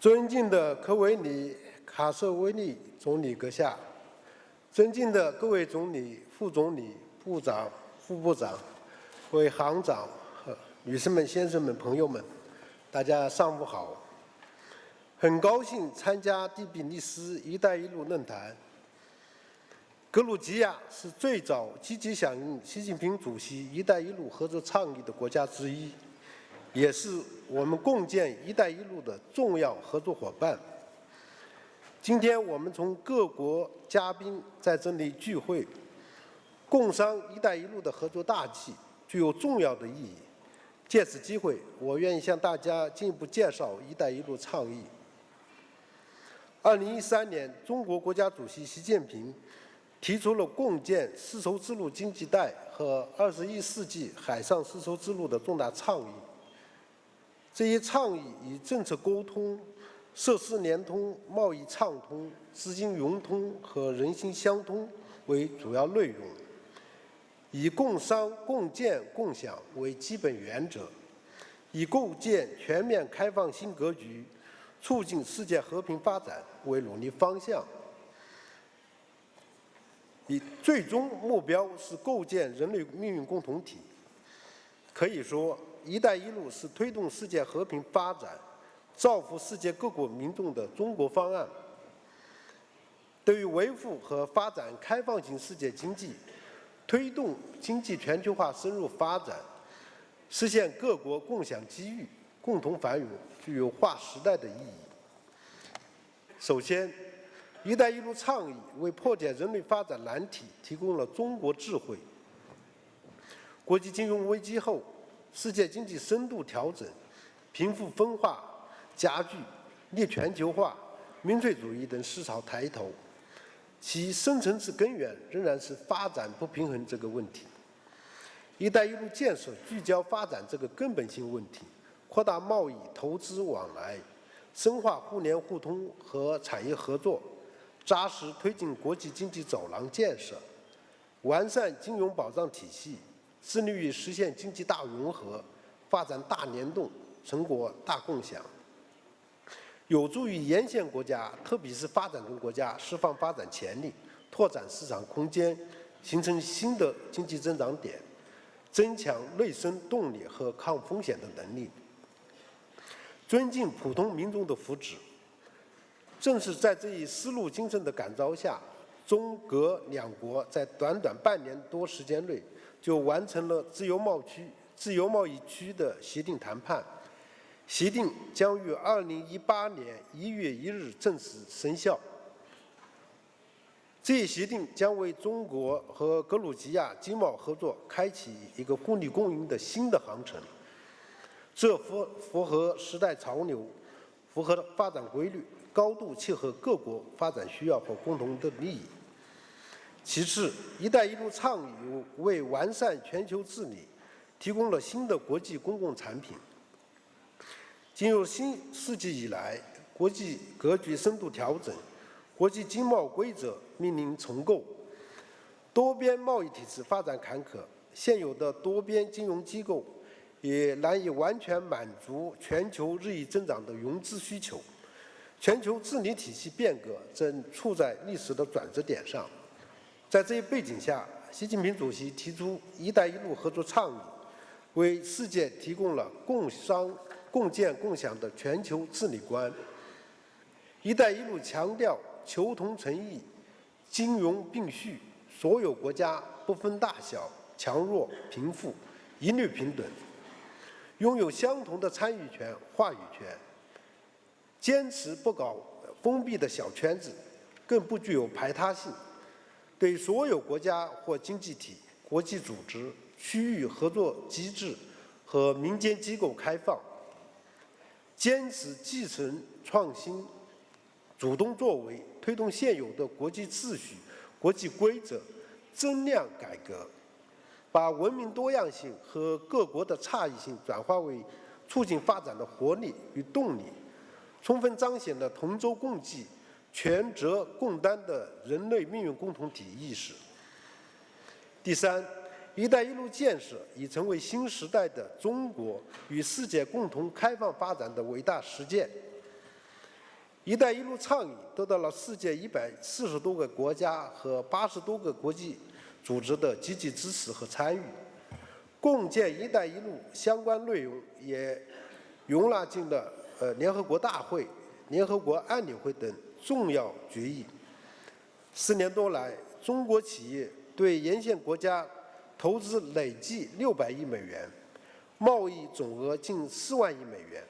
尊敬的科维尼·卡瑟维利总理阁下，尊敬的各位总理、副总理、部长、副部长、各位行长、女士们、先生们、朋友们，大家上午好。很高兴参加第比利时“一带一路”论坛。格鲁吉亚是最早积极响应习近平主席“一带一路”合作倡议的国家之一，也是我们共建“一带一路”的重要合作伙伴。今天我们从各国嘉宾在这里聚会，共商“一带一路”的合作大计，具有重要的意义。借此机会，我愿意向大家进一步介绍“一带一路”倡议。2013年，中国国家主席习近平提出了共建丝绸之路经济带和21世纪海上丝绸之路的重大倡议。这一倡议以政策沟通、设施联通、贸易畅通、资金融通和人心相通为主要内容，以共商、共建、共享为基本原则，以构建全面开放新格局、促进世界和平发展为努力方向。最终目标是构建人类命运共同体。可以说，“一带一路”是推动世界和平发展、造福世界各国民众的中国方案。对于维护和发展开放型世界经济，推动经济全球化深入发展，实现各国共享机遇、共同繁荣，具有划时代的意义。首先，“一带一路”倡议为破解人类发展难题提供了中国智慧。国际金融危机后，世界经济深度调整，贫富分化加剧，逆全球化、民粹主义等思潮抬头，其深层次根源仍然是发展不平衡这个问题。“一带一路”建设聚焦发展这个根本性问题，扩大贸易、投资往来，深化互联互通和产业合作，扎实推进国际经济走廊建设，完善金融保障体系，致力于实现经济大融合、发展大联动、成果大共享，有助于沿线国家，特别是发展中国家释放发展潜力，拓展市场空间，形成新的经济增长点，增强内生动力和抗风险的能力，尊敬普通民众的福祉。正是在这一丝路精神的感召下，中格两国在短短半年多时间内就完成了自由贸易区的协定谈判。协定将于2018年1月1日正式生效。这一协定将为中国和格鲁吉亚经贸合作开启一个互利共赢的新的航程，这符合时代潮流，符合发展规律，高度契合各国发展需要和共同的利益。其次，“一带一路”倡议为完善全球治理提供了新的国际公共产品。进入新世纪以来，国际格局深度调整，国际经贸规则面临重构，多边贸易体制发展坎坷，现有的多边金融机构也难以完全满足全球日益增长的融资需求。全球治理体系变革正处在历史的转折点上。在这一背景下，习近平主席提出“一带一路”合作倡议，为世界提供了共商、共建、共享的全球治理观。“一带一路”强调求同存异、金融并蓄，所有国家不分大小、强弱、贫富，一律平等，拥有相同的参与权、话语权。坚持不搞封闭的小圈子，更不具有排他性，对所有国家或经济体、国际组织、区域合作机制和民间机构开放，坚持继承创新，主动作为，推动现有的国际秩序、国际规则增量改革，把文明多样性和各国的差异性转化为促进发展的活力与动力，充分彰显了同舟共济、全责共担的人类命运共同体意识。第三，“一带一路”建设已成为新时代的中国与世界共同开放发展的伟大实践。“一带一路”倡议得到了世界140多个国家和80多个国际组织的积极支持和参与，共建“一带一路”相关内容也容纳进了联合国大会、联合国安理会等重要决议。4年多来，中国企业对沿线国家投资累计600亿美元，贸易总额近4万亿美元。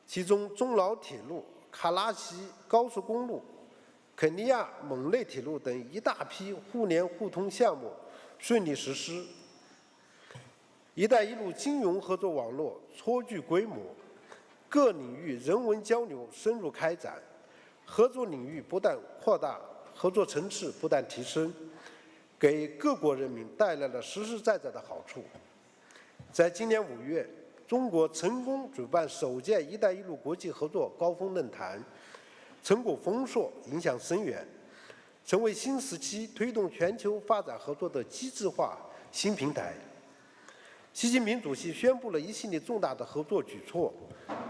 其中，中老铁路、卡拉奇高速公路、肯尼亚蒙内铁路等一大批互联互通项目顺利实施。“一带一路”金融合作网络颇具规模，各领域人文交流深入开展，合作领域不断扩大，合作层次不断提升，给各国人民带来了实实在在的好处。在今年5月，中国成功主办首届“一带一路”国际合作高峰论坛，成果丰硕，影响深远，成为新时期推动全球发展合作的机制化新平台。习近平主席宣布了一系列重大的合作举措，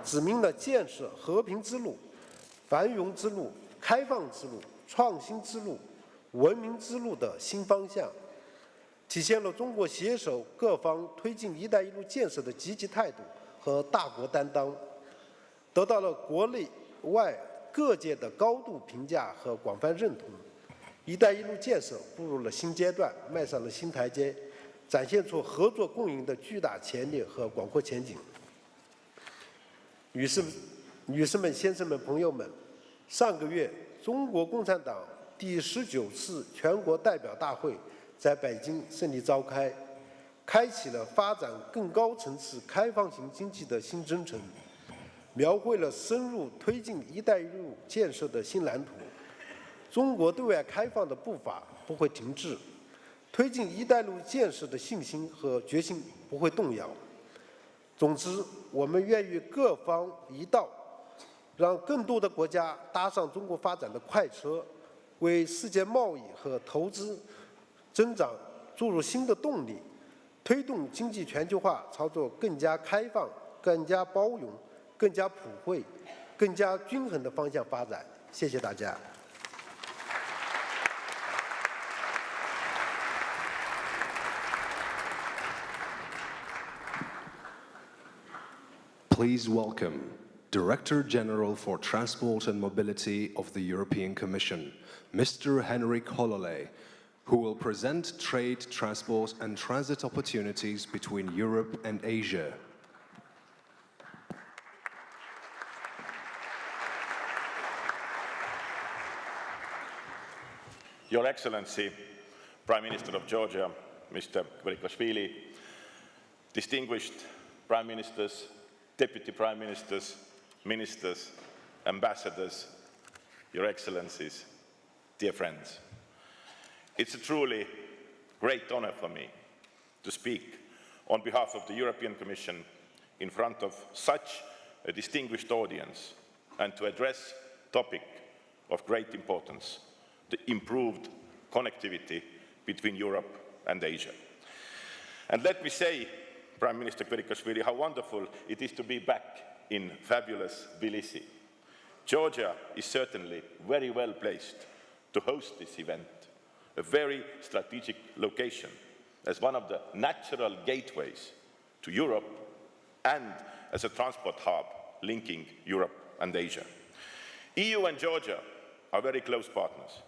指明了建设和平之路、繁荣之路、开放之路、创新之路、文明之路的新方向，体现了中国携手各方推进“一带一路”建设的积极态度和大国担当，得到了国内外各界的高度评价和广泛认同。“一带一路”建设步入了新阶段，迈上了新台阶，展现出合作共赢的巨大潜力和广阔前景。女士们、先生们、朋友们，上个月，中国共产党第19次全国代表大会在北京顺利召开，开启了发展更高层次开放型经济的新征程，描绘了深入推进“一带一路”建设的新蓝图。中国对外开放的步伐不会停滞，推进“一带一路”建设的信心和决心不会动摇。总之，我们愿与各方一道，让更多的国家搭上中国发展的快车，为世界贸易和投资增长注入新的动力，推动经济全球化朝着更加开放、更加包容、更加普惠、更加均衡的方向发展。谢谢大家。Please welcome Director General for Transport and Mobility of the European Commission, Mr. Henrik Hollolei, who will present trade, transport and transit opportunities between Europe and Asia. Your Excellency, Prime Minister of Georgia, Mr. Kvirikashvili, distinguished Prime Ministers, Deputy Prime Ministers, Ministers, Ambassadors, Your Excellencies, dear friends. It's a truly great honor for me to speak on behalf of the European Commission in front of such a distinguished audience and to address a topic of great importance, the improved connectivity between Europe and Asia. And let me say, Prime Minister Kvirikashvili, how wonderful it is to be back in fabulous Tbilisi. Georgia is certainly very well placed to host this event, a very strategic location as one of the natural gateways to Europe and as a transport hub linking Europe and Asia. EU and Georgia are very close partners.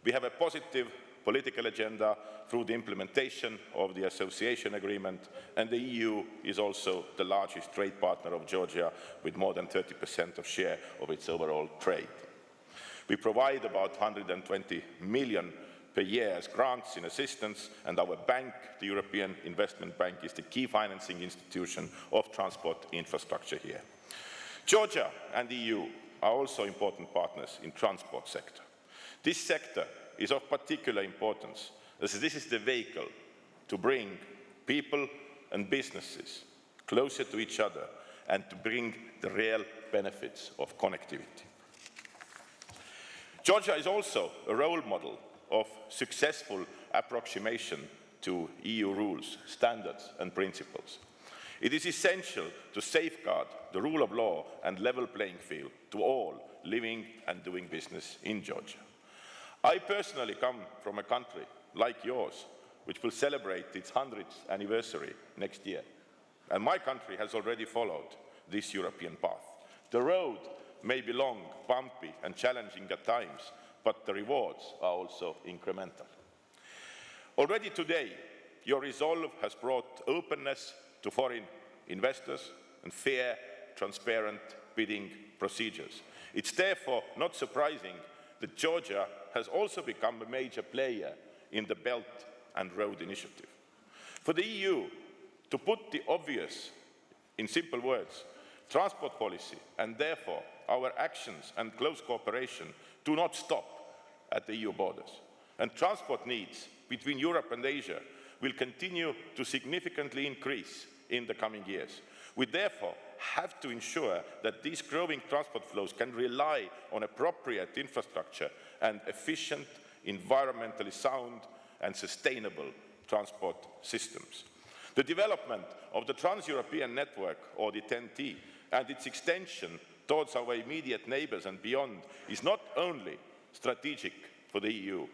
We have a positive political agenda through the implementation of the association agreement, and the EU is also the largest trade partner of Georgia with more than 30% of share of its overall trade. We provide about 120 million per year as grants in assistance, and our bank, the European Investment Bank, is the key financing institution of transport infrastructure here. Georgia and the EU are also important partners in the transport sector. This sector is of particular importance as this is the vehicle to bring people and businesses closer to each other and to bring the real benefits of connectivity. Georgia is also a role model of successful approximation to EU rules, standards and principles. It is essential to safeguard the rule of law and level playing field to all living and doing business in Georgia. I personally come from a country like yours, which will celebrate its 100th anniversary next year. And my country has already followed this European path. The road may be long, bumpy, and challenging at times, but the rewards are also incremental. Already today, your resolve has brought openness to foreign investors and fair, transparent bidding procedures. It's therefore not surprising that Georgia has also become a major player in the Belt and Road Initiative. For the EU, to put the obvious in simple words, transport policy and therefore our actions and close cooperation do not stop at the EU borders. And transport needs between Europe and Asia will continue to significantly increase in the coming years. We therefore have to ensure that these growing transport flows can rely on appropriate infrastructure and efficient, environmentally sound and sustainable transport systems. The development of the Trans-European Network, or the TEN-T, and its extension towards our immediate neighbours and beyond is not only strategic for the EU,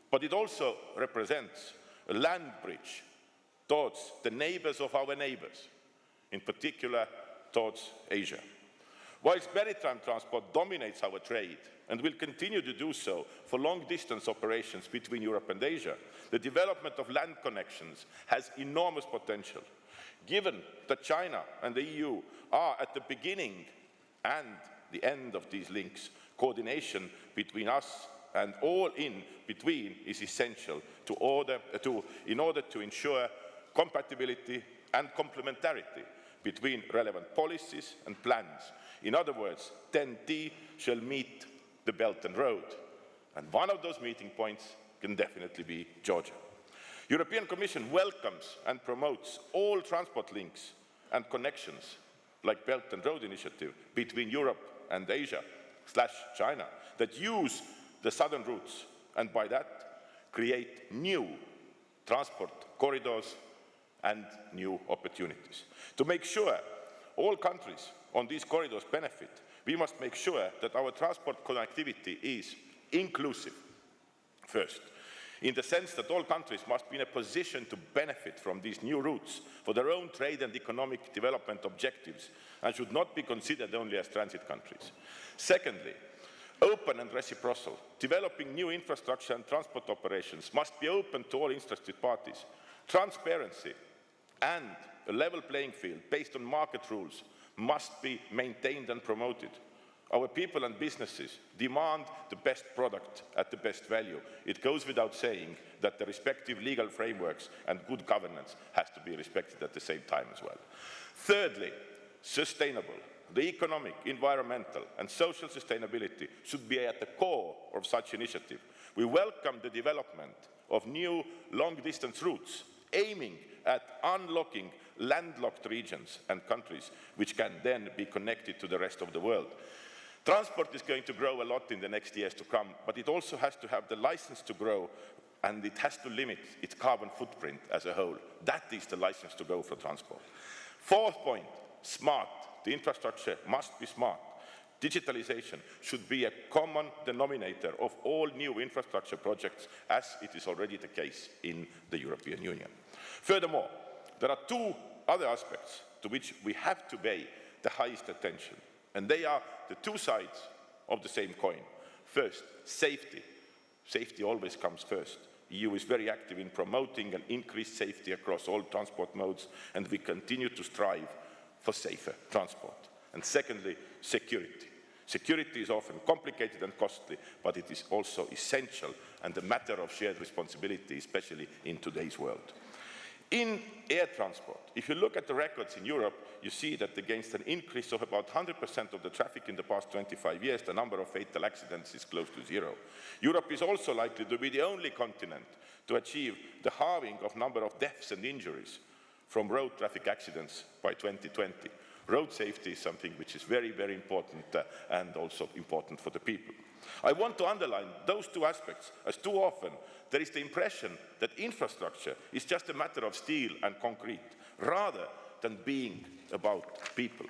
but it also represents a land bridge towards the neighbours of our neighbours, in particular towards Asia. Whilst maritime transport dominates our trade and will continue to do so for long-distance operations between Europe and Asia, the development of land connections has enormous potential. Given that China and the EU are at the beginning and the end of these links, coordination between us and all in between is essential in order to ensure compatibility and complementarity between relevant policies and plans. In other words, TEN-T shall meet the Belt and Road, and one of those meeting points can definitely be Georgia. European Commission welcomes and promotes all transport links and connections like Belt and Road Initiative between Europe and Asia/China that use the southern routes and by that create new transport corridors and new opportunities. To make sure all countries on these corridors benefit, we must make sure that our transport connectivity is inclusive first, in the sense that all countries must be in a position to benefit from these new routes for their own trade and economic development objectives and should not be considered only as transit countries. Secondly, open and reciprocal. Developing new infrastructure and transport operations must be open to all interested parties. Transparency and a level playing field based on market rules must be maintained and promoted. Our people and businesses demand the best product at the best value. It goes without saying that the respective legal frameworks and good governance has to be respected at the same time as well. Thirdly, sustainable. The economic, environmental and social sustainability should be at the core of such initiative. We welcome the development of new long-distance routes aiming at unlocking landlocked regions and countries which can then be connected to the rest of the world. Transport is going to grow a lot in the next years to come, but it also has to have the license to grow and it has to limit its carbon footprint as a whole. That is the license to grow for transport. Fourth point, smart. The infrastructure must be smart. Digitalization should be a common denominator of all new infrastructure projects, as it is already the case in the European Union. Furthermore, there are two other aspects to which we have to pay the highest attention, and they are the two sides of the same coin. First, safety. Safety always comes first. The EU is very active in promoting and increased safety across all transport modes, and we continue to strive for safer transport. And secondly, security. Security is often complicated and costly, but it is also essential and a matter of shared responsibility, especially in today's world. In air transport, if you look at the records in Europe, you see that against an increase of about 100% of the traffic in the past 25 years, the number of fatal accidents is close to zero. Europe is also likely to be the only continent to achieve the halving of number of deaths and injuries from road traffic accidents by 2020. Road safety is something which is very, very important and also important for the people. I want to underline those two aspects, as too often there is the impression that infrastructure is just a matter of steel and concrete. Rather, than being about people.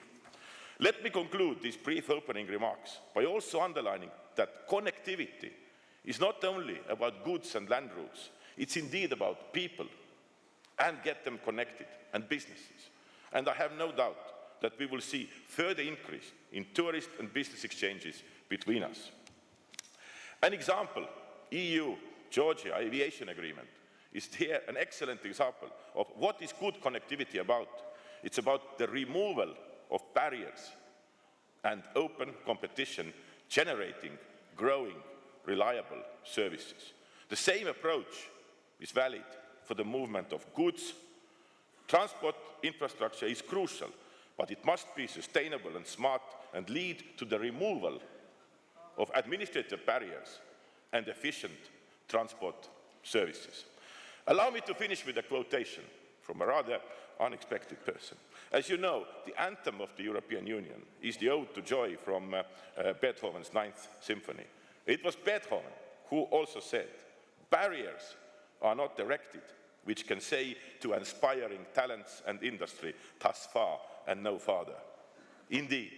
Let me conclude these brief opening remarks by also underlining that connectivity is not only about goods and land routes, it's indeed about people and get them connected and businesses. And I have no doubt that we will see further increase in tourist and business exchanges between us. An example, EU-Georgia aviation agreement, is here an excellent example of what is good connectivity about. It's about the removal of barriers and open competition, generating, growing, reliable services. The same approach is valid for the movement of goods. Transport infrastructure is crucial, but it must be sustainable and smart and lead to the removal of administrative barriers and efficient transport services. Allow me to finish with a quotation from a rather unexpected person. As you know, the anthem of the European Union is the Ode to Joy from Beethoven's Ninth Symphony. It was Beethoven who also said, barriers are not erected, which can say to inspiring talents and industry, thus far and no farther. Indeed,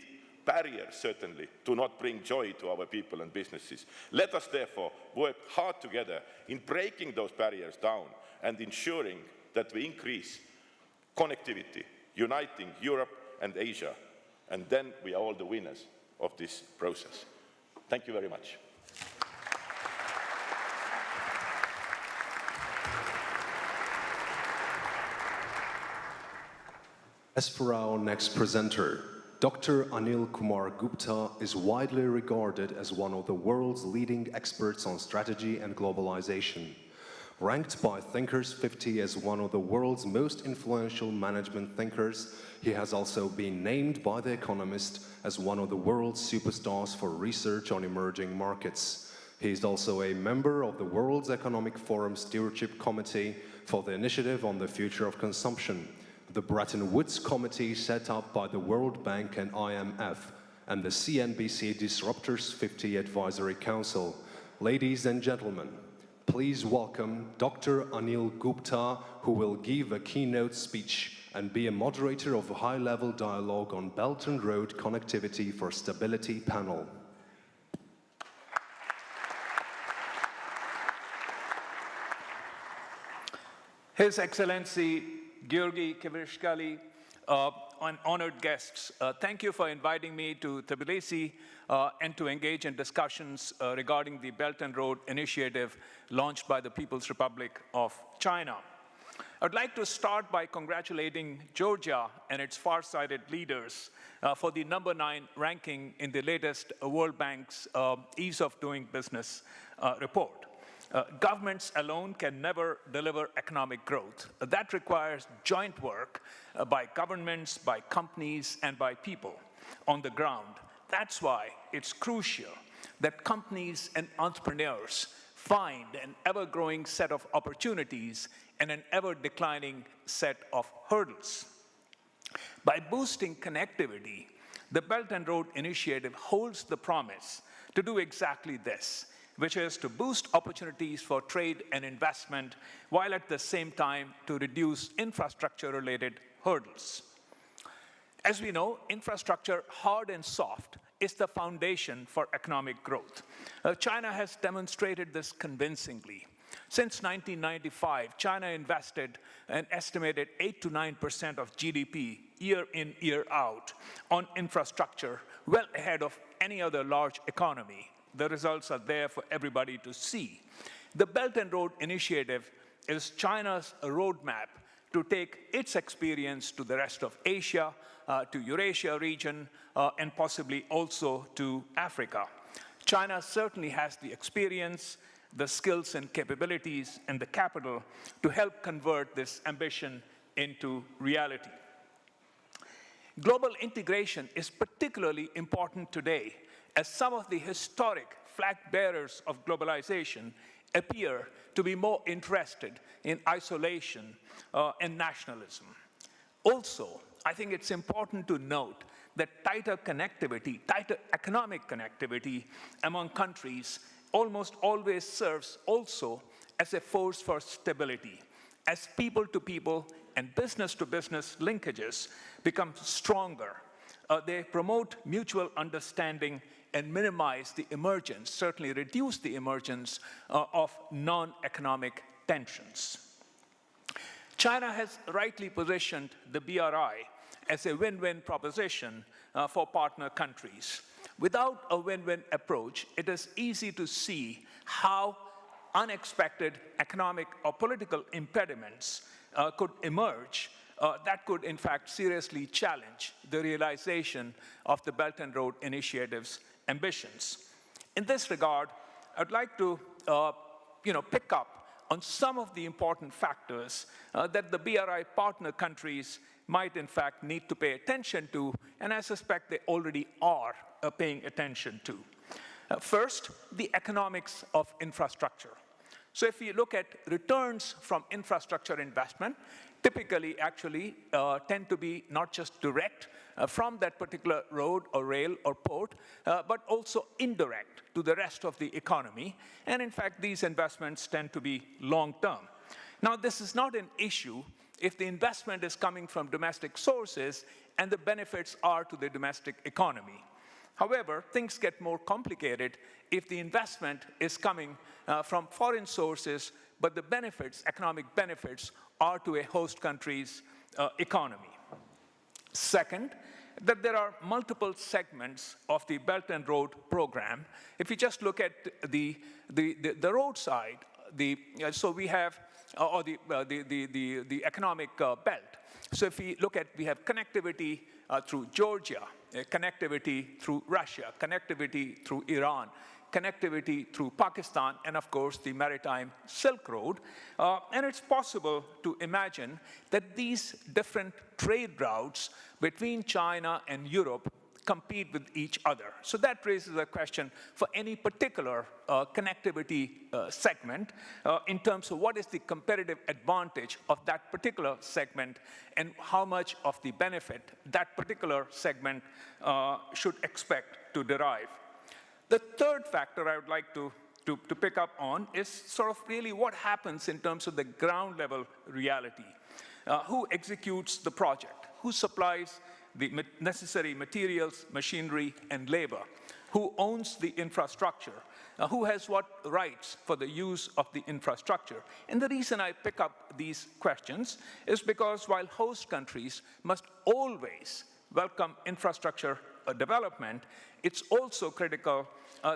barriers certainly do not bring joy to our people and businesses. Let us therefore work hard together in breaking those barriers down and ensuring that we increase connectivity, uniting Europe and Asia, and then we are all the winners of this process. Thank you very much. As for our next presenter, Dr. Anil Kumar Gupta is widely regarded as one of the world's leading experts on strategy and globalization. Ranked by Thinkers 50 as one of the world's most influential management thinkers, he has also been named by The Economist as one of the world's superstars for research on emerging markets. He is also a member of the World Economic Forum Stewardship Committee for the Initiative on the Future of Consumption, the Bretton Woods Committee set up by the World Bank and IMF, and the CNBC Disruptors 50 Advisory Council. Ladies and gentlemen, please welcome Dr. Anil Gupta, who will give a keynote speech and be a moderator of a high-level dialogue on Belt and Road Connectivity for Stability panel. His Excellency Georgi Kvirishkali, and honored guests, thank you for inviting me to Tbilisi and to engage in discussions regarding the Belt and Road Initiative launched by the People's Republic of China. I would like to start by congratulating Georgia and its far-sighted leaders for the number 9 ranking in the latest World Bank's Ease of Doing Business report. Governments alone can never deliver economic growth. That requires joint work by governments, by companies, and by people on the ground. That's why it's crucial that companies and entrepreneurs find an ever-growing set of opportunities and an ever-declining set of hurdles. By boosting connectivity, the Belt and Road Initiative holds the promise to do exactly this, which is to boost opportunities for trade and investment, while at the same time to reduce infrastructure-related hurdles. As we know, infrastructure, hard and soft, is the foundation for economic growth. China has demonstrated this convincingly. Since 1995, China invested an estimated 8 to 9% of GDP year in, year out on infrastructure, well ahead of any other large economy. The results are there for everybody to see. The Belt and Road Initiative is China's roadmap to take its experience to the rest of Asia, to Eurasia region, and possibly also to Africa. China certainly has the experience, the skills and capabilities, and the capital to help convert this ambition into reality. Global integration is particularly important today, as some of the historic flag bearers of globalization appear to be more interested in isolation and nationalism. Also, I think it's important to note that tighter connectivity, tighter economic connectivity among countries almost always serves also as a force for stability, as people-to-people and business-to-business linkages become stronger. They promote mutual understanding and minimize the emergence, certainly reduce the emergence of non-economic tensions. China has rightly positioned the BRI as a win-win proposition for partner countries. Without a win-win approach, it is easy to see how unexpected economic or political impediments could emerge that could, in fact, seriously challenge the realization of the Belt and Road Initiative's ambitions. In this regard, I'd like to pick up on some of the important factors that the BRI partner countries might, in fact, need to pay attention to, and I suspect they already are paying attention to. First, the economics of infrastructure. So if you look at returns from infrastructure investment, typically actually tend to be not just direct from that particular road or rail or port, but also indirect to the rest of the economy. And in fact, these investments tend to be long-term. Now, this is not an issue if the investment is coming from domestic sources and the benefits are to the domestic economy. However, things get more complicated if the investment is coming from foreign sources, but the benefits, economic benefits, are to a host country's economy. Second, that there are multiple segments of the Belt and Road program. If you just look at the road side, so we have, or the economic belt. So if we look at, we have connectivity through Georgia, connectivity through Russia, connectivity through Iran, connectivity through Pakistan, and of course the maritime Silk Road. And it's possible to imagine that these different trade routes between China and Europe compete with each other. So that raises a question for any particular connectivity segment in terms of what is the competitive advantage of that particular segment and how much of the benefit that particular segment should expect to derive. The third factor I would like to pick up on is sort of really what happens in terms of the ground level reality. Who executes the project? Who supplies the necessary materials, machinery, and labor? Who owns the infrastructure? Who has what rights for the use of the infrastructure? And the reason I pick up these questions is because while host countries must always welcome infrastructure development, it's also critical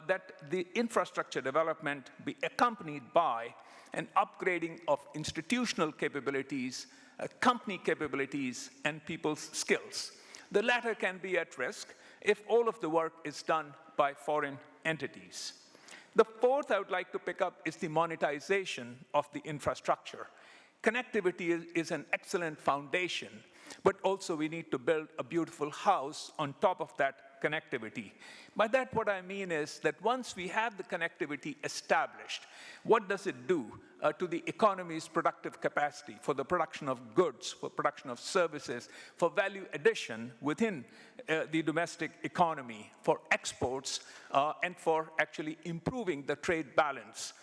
that the infrastructure development be accompanied by an upgrading of institutional capabilities, company capabilities, and people's skills. The latter can be at risk if all of the work is done by foreign entities. The fourth I would like to pick up is the monetization of the infrastructure. Connectivity is an excellent foundation, but also we need to build a beautiful house on top of that connectivity. By that, what I mean is that once we have the connectivity established, what does it do to the economy's productive capacity for the production of goods, for production of services, for value addition within the domestic economy, for exports, and for actually improving the trade balance?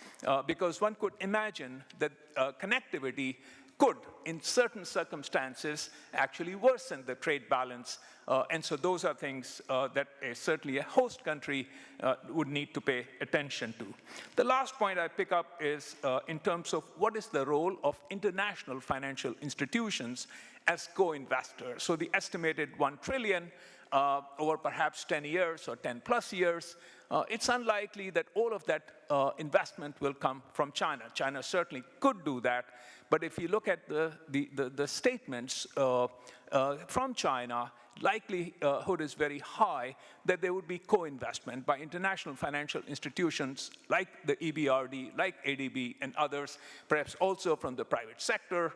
Because one could imagine that connectivity could, in certain circumstances, actually worsen the trade balance. And so those are things that certainly a host country would need to pay attention to. The last point I pick up is in terms of what is the role of international financial institutions as co-investors. So the estimated 1 trillion over perhaps 10 years or 10 plus years, it's unlikely that all of that investment will come from China. China certainly could do that, but if you look at the statements from China, likelihood is very high that there would be co-investment by international financial institutions like the EBRD, like ADB and others, perhaps also from the private sector,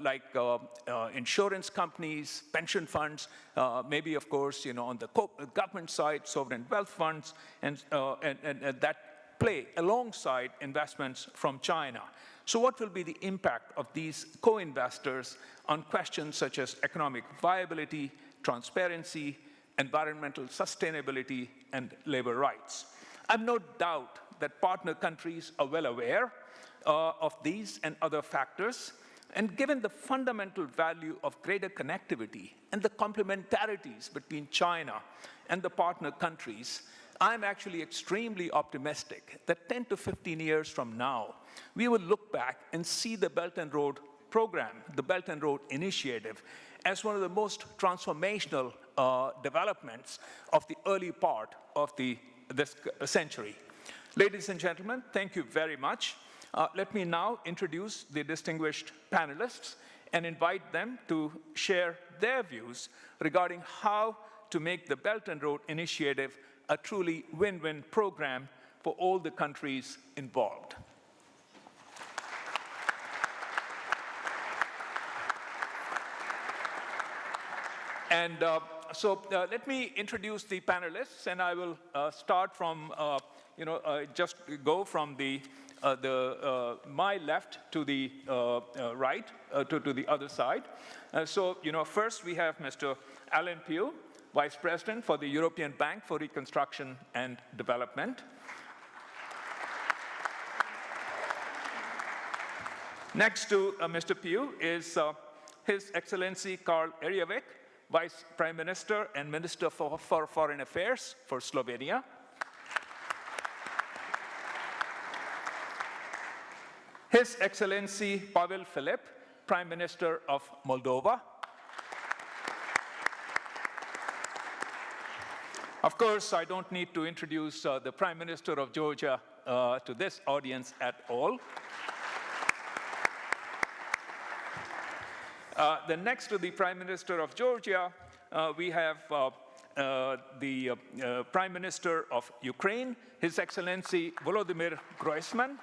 like insurance companies, pension funds, maybe of course, on the government side, sovereign wealth funds, and that play alongside investments from China. So what will be the impact of these co-investors on questions such as economic viability, transparency, environmental sustainability, and labor rights? I have no doubt that partner countries are well aware of these and other factors, And given the fundamental value of greater connectivity and the complementarities between China and the partner countries, I'm actually extremely optimistic that 10 to 15 years from now, we will look back and see the Belt and Road program, the Belt and Road Initiative, as one of the most transformational developments of the early part of this century. Ladies and gentlemen, thank you very much. Let me now introduce the distinguished panelists and invite them to share their views regarding how to make the Belt and Road Initiative a truly win-win program for all the countries involved. And so let me introduce the panelists, and I will start from, just go from my left to the right, to the other side. First we have Mr. Alan Pugh, Vice President for the European Bank for Reconstruction and Development. Next to Mr. Pugh is His Excellency Karl Erjavec, Vice Prime Minister and Minister for Foreign Affairs for Slovenia. His Excellency Pavel Filip, Prime Minister of Moldova. Of course, I don't need to introduce the Prime Minister of Georgia to this audience at all. Then next to the Prime Minister of Georgia, we have the Prime Minister of Ukraine, His Excellency Volodymyr Groysman.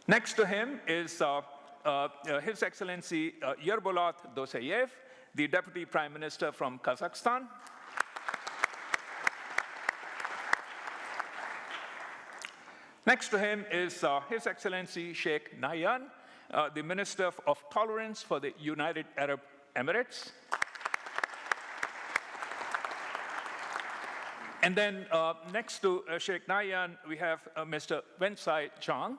Next to him is His Excellency Yerbolat Dosayev, the Deputy Prime Minister from Kazakhstan. Next to him is His Excellency Sheikh Nahyan, the Minister of Tolerance for the United Arab Emirates. And then next to Sheikh Nahyan, we have Mr. Wensai Chang,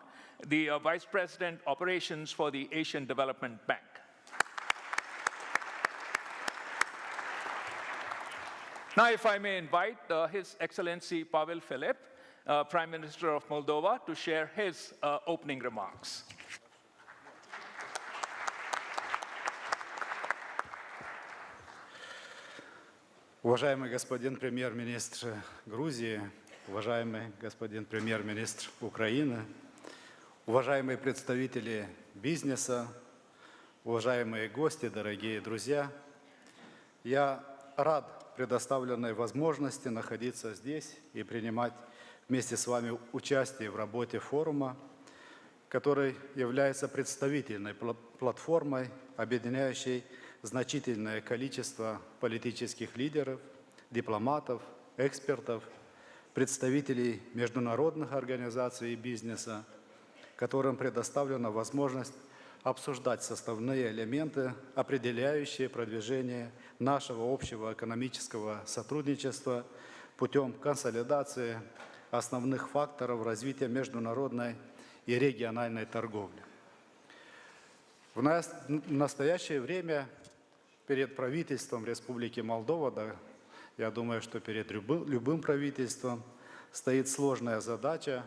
the Vice President Operations for the Asian Development Bank. Now, if I may invite His Excellency Pavel Filip, Prime Minister of Moldova, to share his opening remarks. Уважаемый господин премьер-министр Грузии, уважаемый господин премьер-министр Украины, уважаемые представители бизнеса, уважаемые гости, дорогие друзья, я рад предоставленной возможности находиться здесь и принимать вместе с вами участие в работе форума, который является представительной платформой, объединяющей значительное количество политических лидеров, дипломатов, экспертов, представителей международных организаций и бизнеса, которым предоставлена возможность обсуждать составные элементы, определяющие продвижение нашего общего экономического сотрудничества путем консолидации основных факторов развития международной и региональной торговли. В настоящее время перед правительством Республики Молдова, да, я думаю, что перед любым правительством стоит сложная задача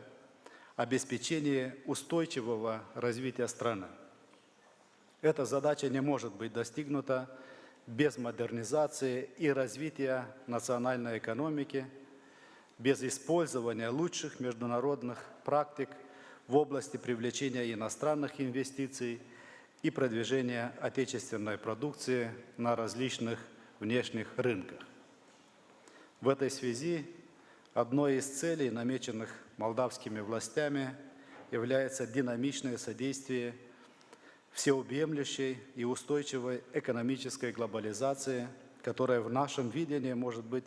обеспечения устойчивого развития страны. Эта задача не может быть достигнута без модернизации и развития национальной экономики, без использования лучших международных практик в области привлечения иностранных инвестиций и продвижения отечественной продукции на различных внешних рынках. В этой связи одной из целей, намеченных молдавскими властями, является динамичное содействие всеобъемлющей и устойчивой экономической глобализации, которая в нашем видении может быть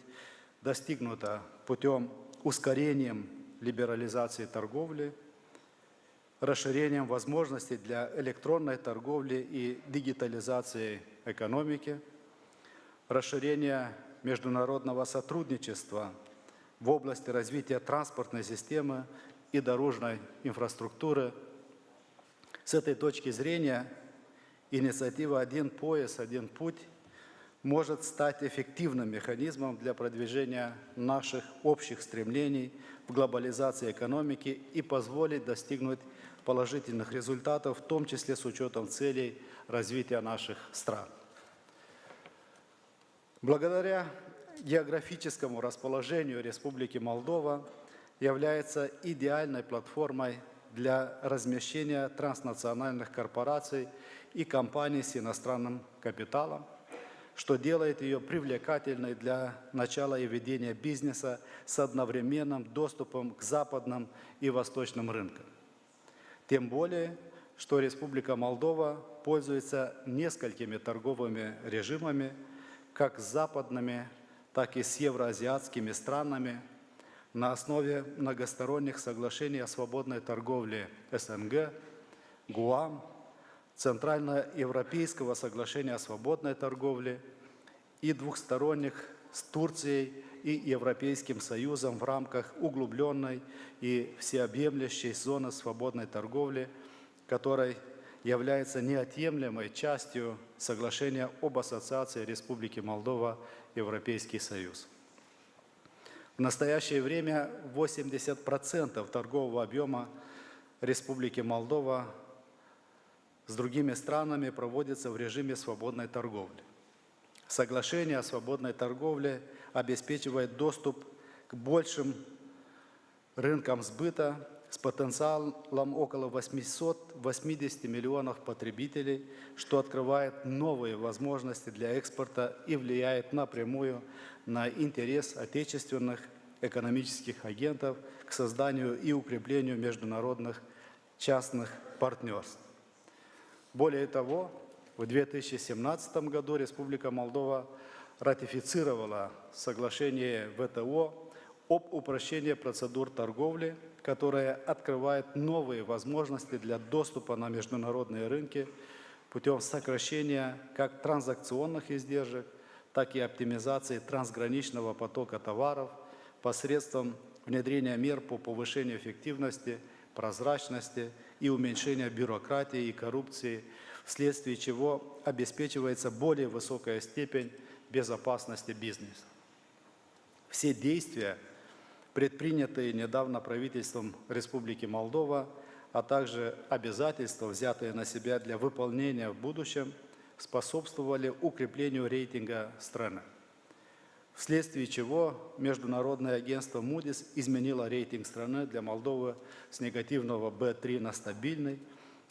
достигнута путем ускорения либерализации торговли, расширением возможностей для электронной торговли и дигитализации экономики, расширения международного сотрудничества в области развития транспортной системы и дорожной инфраструктуры. С этой точки зрения инициатива «Один пояс, один путь» может стать эффективным механизмом для продвижения наших общих стремлений в глобализации экономики и позволить достигнуть положительных результатов, в том числе с учетом целей развития наших стран. Благодаря географическому расположению Республики Молдова является идеальной платформой для размещения транснациональных корпораций и компаний с иностранным капиталом, что делает ее привлекательной для начала и ведения бизнеса с одновременным доступом к западным и восточным рынкам. Тем более, что Республика Молдова пользуется несколькими торговыми режимами, как с западными, так и с евроазиатскими странами, на основе многосторонних соглашений о свободной торговле СНГ, ГУАМ, Центральноевропейского соглашения о свободной торговле и двухсторонних с Турцией и Европейским Союзом в рамках углубленной и всеобъемлющей зоны свободной торговли, которой является неотъемлемой частью соглашения об ассоциации Республики Молдова Европейский Союз. В настоящее время 80% торгового объема Республики Молдова с другими странами проводится в режиме свободной торговли. Соглашение о свободной торговле обеспечивает доступ к большим рынкам сбыта с потенциалом около 880 миллионов потребителей, что открывает новые возможности для экспорта и влияет напрямую на интерес отечественных экономических агентов к созданию и укреплению международных частных партнерств. Более того, в 2017 году Республика Молдова ратифицировала соглашение ВТО об упрощении процедур торговли, которое открывает новые возможности для доступа на международные рынки путем сокращения как транзакционных издержек, так и оптимизации трансграничного потока товаров посредством внедрения мер по повышению эффективности, прозрачности и уменьшения бюрократии и коррупции, вследствие чего обеспечивается более высокая степень безопасности бизнеса. Все действия, предпринятые недавно правительством Республики Молдова, а также обязательства, взятые на себя для выполнения в будущем, способствовали укреплению рейтинга страны. Вследствие чего Международное агентство Moody's изменило рейтинг страны для Молдовы с негативного B3 на стабильный,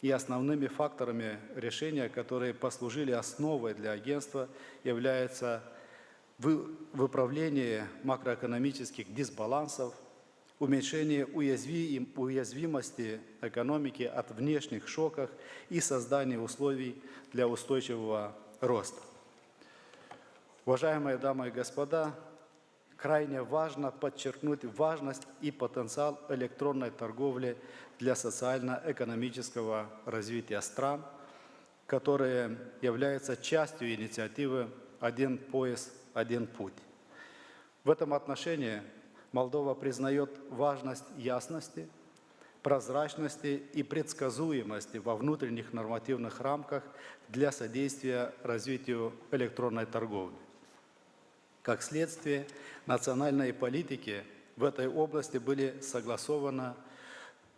и основными факторами решения, которые послужили основой для агентства, являются выправление макроэкономических дисбалансов, уменьшение уязвимости экономики от внешних шоков и создание условий для устойчивого роста. Уважаемые дамы и господа, крайне важно подчеркнуть важность и потенциал электронной торговли для социально-экономического развития стран, которые являются частью инициативы «Один пояс, один путь». В этом отношении Молдова признает важность ясности, прозрачности и предсказуемости во внутренних нормативных рамках для содействия развитию электронной торговли. Как следствие, национальные политики в этой области были согласованы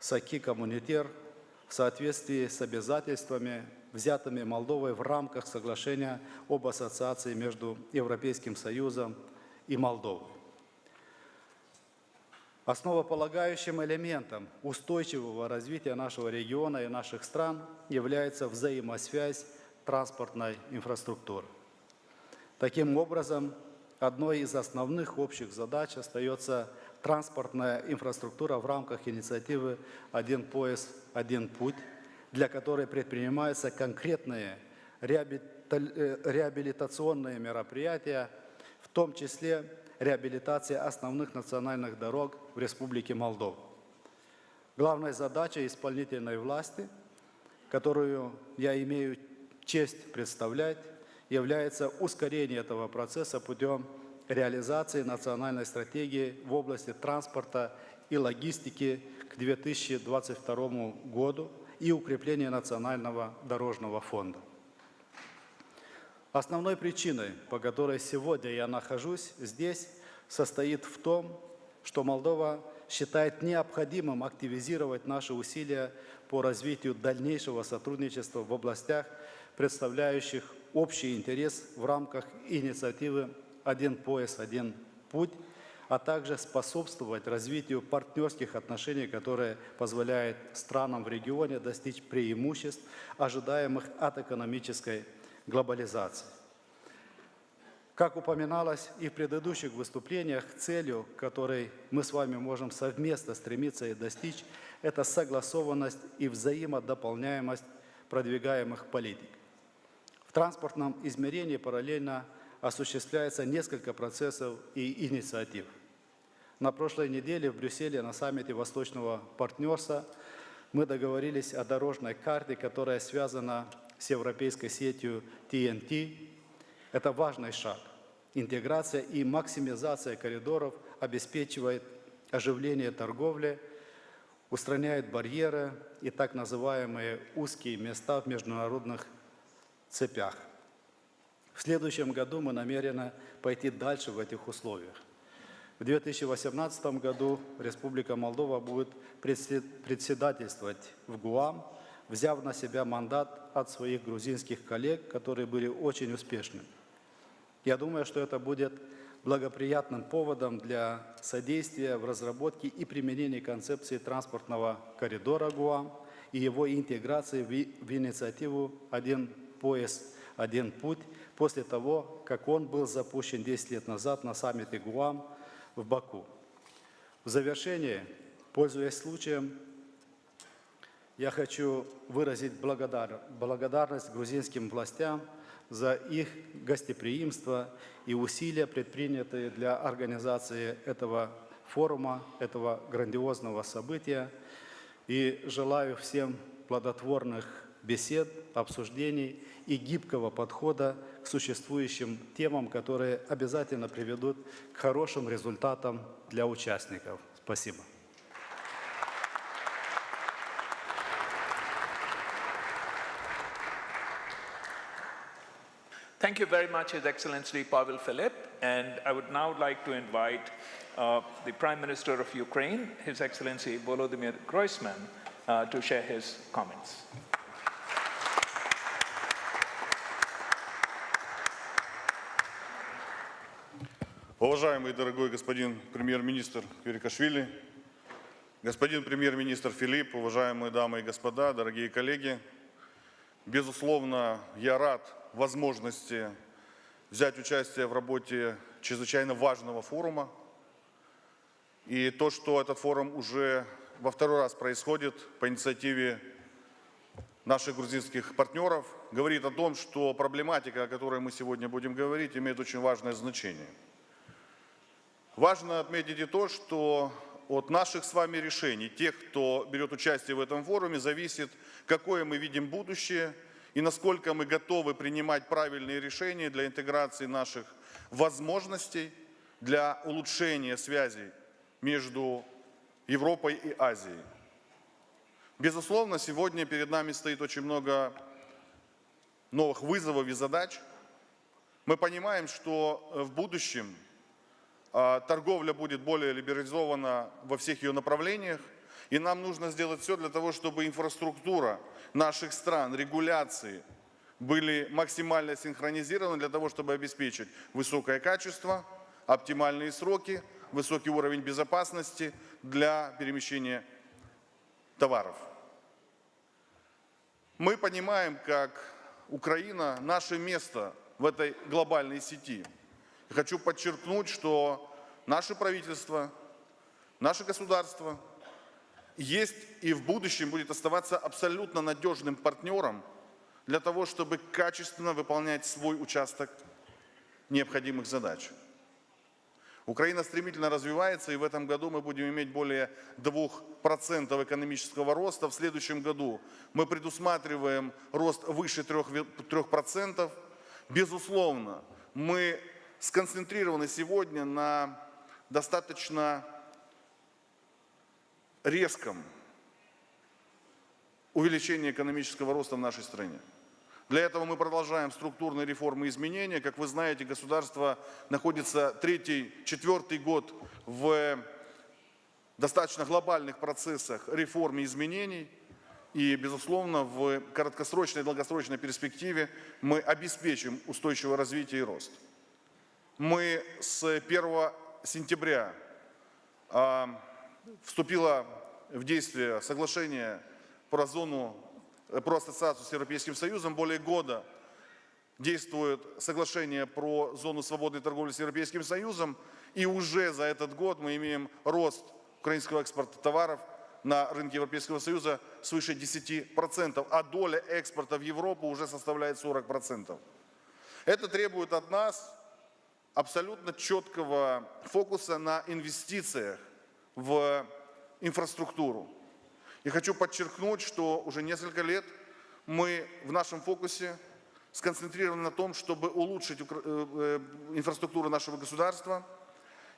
с аки коммунитер в соответствии с обязательствами, взятыми Молдовой в рамках соглашения об ассоциации между Европейским Союзом и Молдовой. Основополагающим элементом устойчивого развития нашего региона и наших стран является взаимосвязь транспортной инфраструктуры. Таким образом, одной из основных общих задач остается транспортная инфраструктура в рамках инициативы «Один пояс, один путь», для которой предпринимаются конкретные реабилитационные мероприятия, в том числе реабилитация основных национальных дорог в Республике Молдова. Главной задачей исполнительной власти, которую я имею честь представлять, является ускорение этого процесса путем реализации национальной стратегии в области транспорта и логистики к 2022 году и укрепление Национального дорожного фонда. Основной причиной, по которой сегодня я нахожусь здесь, состоит в том, что Молдова считает необходимым активизировать наши усилия по развитию дальнейшего сотрудничества в областях, представляющих общий интерес в рамках инициативы «Один пояс, один путь», а также способствовать развитию партнерских отношений, которые позволяют странам в регионе достичь преимуществ, ожидаемых от экономической глобализации. Как упоминалось и в предыдущих выступлениях, целью, к которой мы с вами можем совместно стремиться и достичь, это согласованность и взаимодополняемость продвигаемых политик. В транспортном измерении параллельно осуществляется несколько процессов и инициатив. На прошлой неделе в Брюсселе на саммите Восточного партнерства мы договорились о дорожной карте, которая связана с европейской сетью TNT. Это важный шаг. Интеграция и максимизация коридоров обеспечивает оживление торговли, устраняет барьеры и так называемые узкие места в международных цепях. В следующем году мы намерены пойти дальше в этих условиях. В 2018 году Республика Молдова будет председательствовать в ГУАМ, взяв на себя мандат от своих грузинских коллег, которые были очень успешны. Я думаю, что это будет благоприятным поводом для содействия в разработке и применении концепции транспортного коридора ГУАМ и его интеграции в инициативу «Один пояс, один путь» после того, как он был запущен 10 лет назад на саммите ГУАМ в Баку. В завершение, пользуясь случаем, я хочу выразить благодарность грузинским властям за их гостеприимство и усилия, предпринятые для организации этого форума, этого грандиозного события. И желаю всем плодотворных бесед, обсуждений и гибкого подхода к существующим темам, которые обязательно приведут к хорошим результатам для участников. Спасибо. Thank you very much, His Excellency Pavel Filip. And I would now like to invite the Prime Minister of Ukraine, His Excellency Volodymyr Groysman, to share his comments. Уважаемый дорогой господин премьер-министр Квирикашвили, господин премьер-министр Филипп, уважаемые дамы и господа, дорогие коллеги, безусловно, я рад возможности взять участие в работе чрезвычайно важного форума. И то, что этот форум уже во второй раз происходит по инициативе наших грузинских партнеров, говорит о том, что проблематика, о которой мы сегодня будем говорить, имеет очень важное значение. Важно отметить и то, что от наших с вами решений, тех, кто берет участие в этом форуме, зависит, какое мы видим будущее и насколько мы готовы принимать правильные решения для интеграции наших возможностей, для улучшения связей между Европой и Азией. Безусловно, сегодня перед нами стоит очень много новых вызовов и задач. Мы понимаем, что в будущем торговля будет более либерализована во всех ее направлениях, и нам нужно сделать все для того, чтобы инфраструктура наших стран, регуляции были максимально синхронизированы для того, чтобы обеспечить высокое качество, оптимальные сроки, высокий уровень безопасности для перемещения товаров. Мы понимаем, как Украина, наше место в этой глобальной сети. Хочу подчеркнуть, что наше правительство, наше государство есть и в будущем будет оставаться абсолютно надежным партнером для того, чтобы качественно выполнять свой участок необходимых задач. Украина стремительно развивается, и в этом году мы будем иметь более 2% экономического роста. В следующем году мы предусматриваем рост выше 3%. Безусловно, мы сконцентрированы сегодня на достаточно резком увеличении экономического роста в нашей стране. Для этого мы продолжаем структурные реформы и изменения. Как вы знаете, государство находится 3-4 год в достаточно глобальных процессах реформ и изменений. И, безусловно, в краткосрочной и долгосрочной перспективе мы обеспечим устойчивое развитие и рост. Мы с 1 сентября вступило в действие соглашение про ассоциацию с Европейским Союзом. Более года действует соглашение про зону свободной торговли с Европейским Союзом. И уже за этот год мы имеем рост украинского экспорта товаров на рынке Европейского Союза свыше 10%, а доля экспорта в Европу уже составляет 40%. Это требует от нас абсолютно четкого фокуса на инвестициях в инфраструктуру. И хочу подчеркнуть, что уже несколько лет мы в нашем фокусе сконцентрированы на том, чтобы улучшить инфраструктуру нашего государства.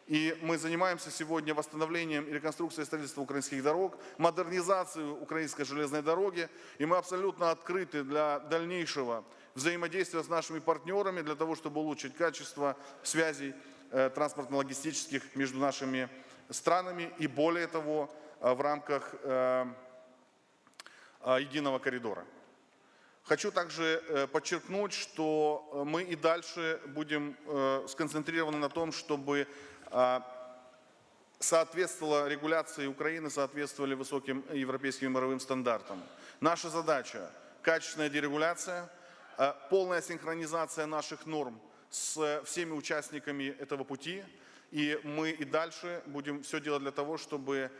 И мы занимаемся сегодня восстановлением и реконструкцией строительства украинских дорог, модернизацией украинской железной дороги. И мы абсолютно открыты для дальнейшего взаимодействия с нашими партнерами, для того, чтобы улучшить качество связей транспортно-логистических между нашими странами. И более того, в рамках единого коридора. Хочу также подчеркнуть, что мы и дальше будем сконцентрированы на том, чтобы соответствовала регуляции Украины, соответствовали высоким европейским и мировым стандартам. Наша задача – качественная дерегуляция, полная синхронизация наших норм с всеми участниками этого пути. И мы и дальше будем все делать для того, чтобы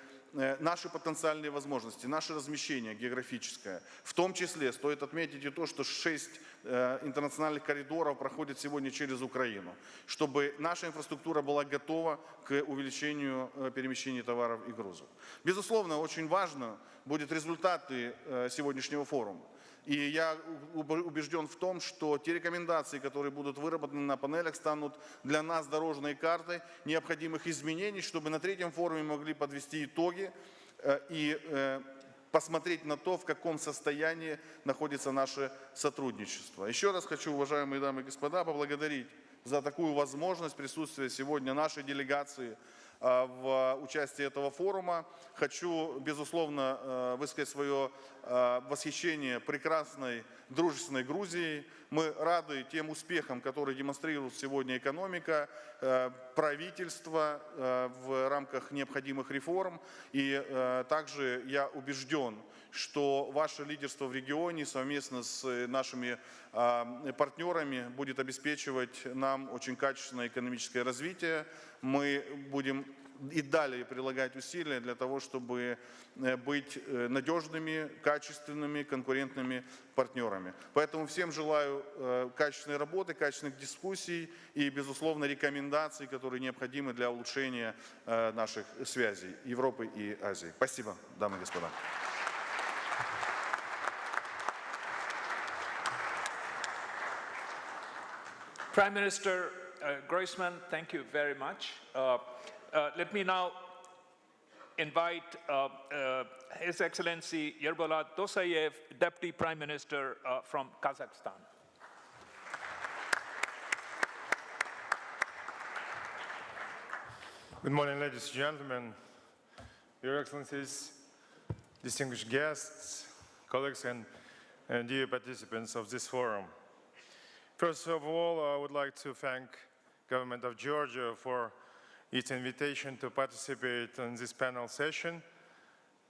наши потенциальные возможности, наше размещение географическое, в том числе стоит отметить и то, что 6 интернациональных коридоров проходят сегодня через Украину, чтобы наша инфраструктура была готова к увеличению перемещения товаров и грузов. Безусловно, очень важно будут результаты сегодняшнего форума. И я убежден в том, что те рекомендации, которые будут выработаны на панелях, станут для нас дорожной картой необходимых изменений, чтобы на 3-м форуме могли подвести итоги и посмотреть на то, в каком состоянии находится наше сотрудничество. Еще раз хочу, уважаемые дамы и господа, поблагодарить за такую возможность присутствия сегодня нашей делегации в участии этого форума. Хочу, безусловно, высказать свое восхищение прекрасной, дружественной Грузией. Мы рады тем успехам, которые демонстрирует сегодня экономика, правительство в рамках необходимых реформ. И также я убежден, что ваше лидерство в регионе совместно с нашими партнерами будет обеспечивать нам очень качественное экономическое развитие. Мы будем и далее прилагать усилия для того, чтобы быть надежными, качественными, конкурентными партнерами. Поэтому всем желаю качественной работы, качественных дискуссий и, безусловно, рекомендаций, которые необходимы для улучшения наших связей Европы и Азии. Спасибо, дамы и господа. Prime Minister Groisman, thank you very much. Let me now invite His Excellency Yerbolat Dosayev, Deputy Prime Minister from Kazakhstan. Good morning, ladies and gentlemen, Your Excellencies, distinguished guests, colleagues, and dear participants of this forum. First of all, I would like to thank the government of Georgia for its invitation to participate in this panel session.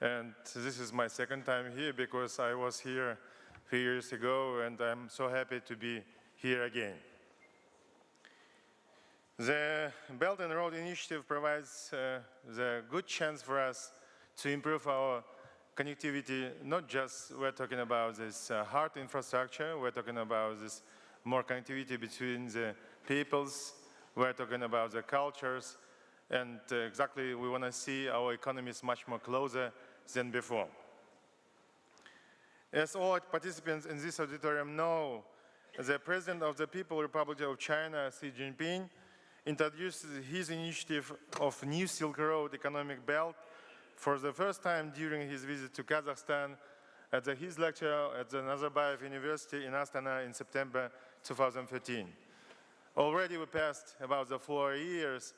And this is my second time here because I was here a few years ago, and I'm so happy to be here again. The Belt and Road Initiative provides the good chance for us to improve our connectivity. Not just we're talking about this hard infrastructure, we're talking about this more connectivity between the peoples, we're talking about the cultures, and exactly we want to see our economies much more closer than before. As all participants in this auditorium know, the President of the People's Republic of China, Xi Jinping, introduced his initiative of New Silk Road Economic Belt for the first time during his visit to Kazakhstan at his lecture at the Nazarbayev University in Astana in September 2013. Already we passed about the 4 years.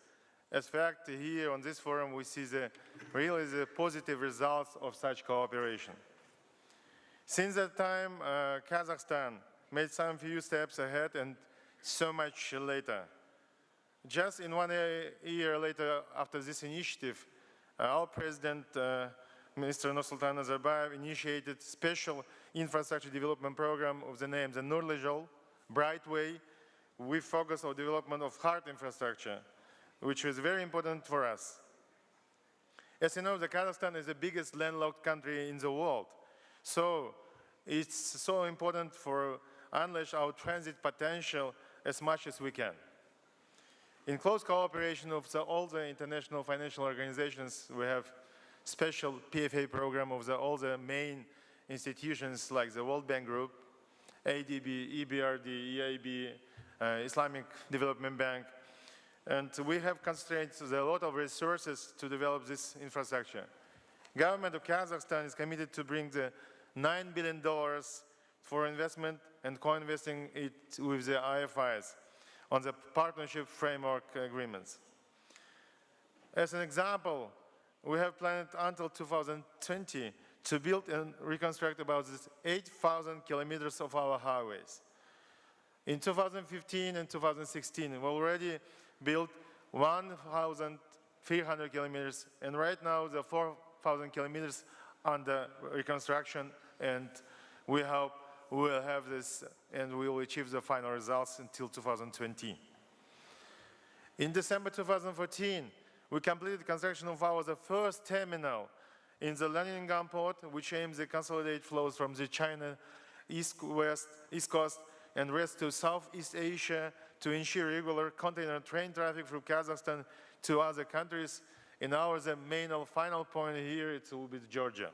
As fact, here on this forum we see really the positive results of such cooperation. Since that time, Kazakhstan made some few steps ahead and so much later. Just in 1 year later after this initiative, our President, Mr. Nursultan Nazarbayev, initiated special infrastructure development program of the name the Nurly Jol, Bright Way. We focus on development of hard infrastructure, which is very important for us. As you know, Kazakhstan is the biggest landlocked country in the world. So it's so important for unleash our transit potential as much as we can. In close cooperation with all the international financial organizations, we have special PFA program of all the main institutions like the World Bank Group, ADB, EBRD, EIB, Islamic Development Bank, and we have constrained a lot of resources to develop this infrastructure. Government of Kazakhstan is committed to bring the $9 billion for investment and co-investing it with the IFIs on the partnership framework agreements. As an example, we have planned until 2020 to build and reconstruct about 8,000 kilometers of our highways. In 2015 and 2016, we already built 1,300 kilometers, and right now the 4,000 kilometers under reconstruction, and we hope we will have this and we will achieve the final results until 2020. In December 2014, we completed construction of the first terminal in the Leningrad port, which aims to consolidate flows from the China east coast and west to Southeast Asia to ensure regular container train traffic from Kazakhstan to other countries. And the main final point here, it will be Georgia.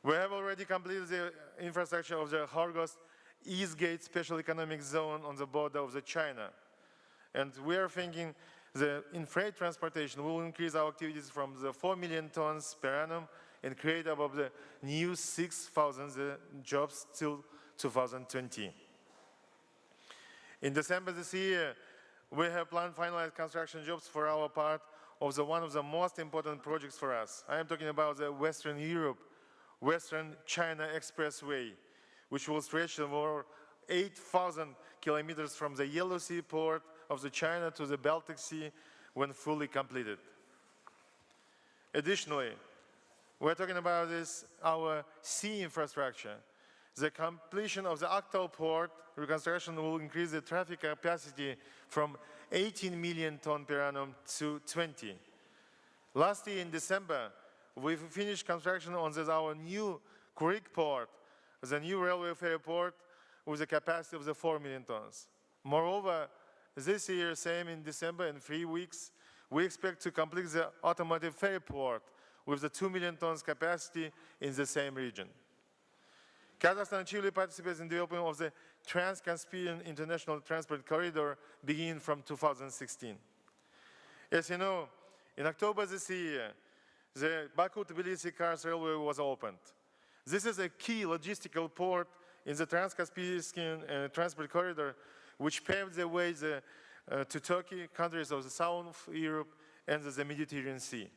We have already completed the infrastructure of the Horgost East Gate Special Economic Zone on the border of China. And we are thinking that in freight transportation, we will increase our activities from the 4 million tons per annum and create above the new 6,000 jobs till 2020. In December this year, we have planned finalized construction jobs for our part of one of the most important projects for us. I am talking about the Western Europe, Western China Expressway, which will stretch over 8,000 kilometers from the Yellow Sea port of China to the Baltic Sea when fully completed. Additionally, we're talking about our sea infrastructure. The completion of the Aktau port reconstruction will increase the traffic capacity from 18 million tons per annum to 20. Last year in December, we finished construction on our new Creek port, the new railway ferry port with a capacity of 4 million tons. Moreover, this year, same in December, in 3 weeks, we expect to complete the automotive ferry port with the 2 million tons capacity in the same region. Kazakhstan actively participates in the development of the Trans-Caspian International Transport Corridor beginning from 2016. As you know, in October this year, the Baku-Tbilisi-Kars railway was opened. This is a key logistical port in the Trans-Caspian Transport Corridor, which paved the way to Turkey, countries of the South Europe, and the Mediterranean Sea.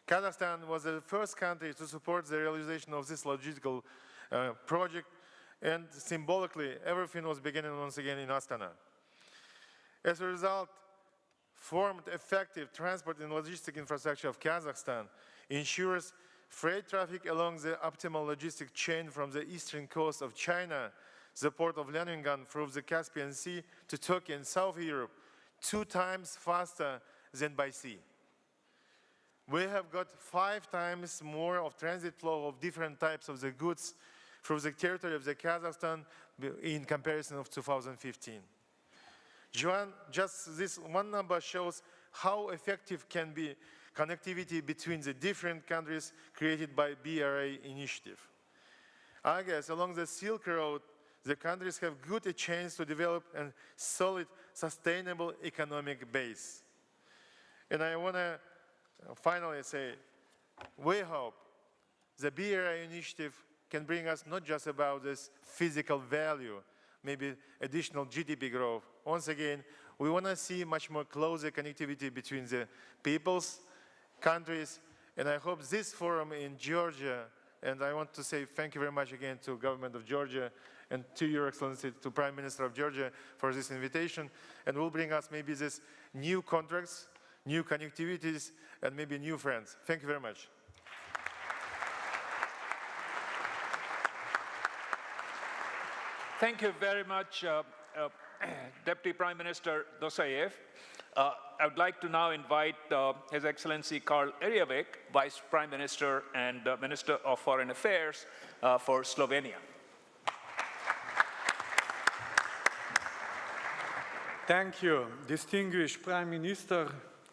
Kazakhstan was the first country to support the realization of this logistical project, and symbolically, everything was beginning once again in Astana. As a result, formed effective transport and logistic infrastructure of Kazakhstan ensures freight traffic along the optimal logistic chain from the eastern coast of China, the port of Leningrad, through the Caspian Sea to Turkey and South Europe 2 times faster than by sea. We have got 5 times more of transit flow of different types of the goods through the territory of the Kazakhstan in comparison of 2015. Just this one number shows how effective can be connectivity between the different countries created by BRA initiative. I guess along the Silk Road, the countries have good a chance to develop a solid, sustainable economic base. And I want to finally say, we hope the BRI initiative can bring us not just about this physical value, maybe additional GDP growth. Once again, we want to see much more closer connectivity between the peoples, countries, and I hope this forum in Georgia, and I want to say thank you very much again to government of Georgia and to Your Excellency, to Prime Minister of Georgia for this invitation, and will bring us maybe this new contracts, new connectivities, and maybe new friends. Thank you very much. Thank you very much, Deputy Prime Minister Dosayev. I would like to now invite His Excellency Karl Erjavec, Vice Prime Minister and Minister of Foreign Affairs for Slovenia. Thank you, distinguished Prime Minister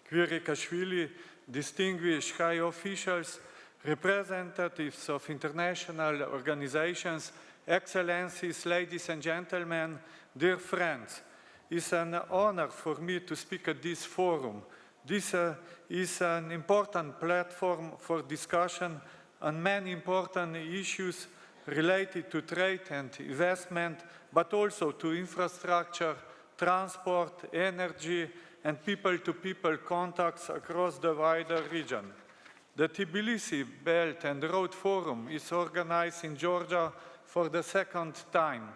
Kvirikashvili, distinguished high officials, representatives of international organizations, Excellencies, ladies and gentlemen, dear friends. It's an honor for me to speak at this forum. This is an important platform for discussion on many important issues related to trade and investment, but also to infrastructure, transport, energy, and people-to-people contacts across the wider region. The Tbilisi Belt and Road Forum is organized in Georgia for the second time.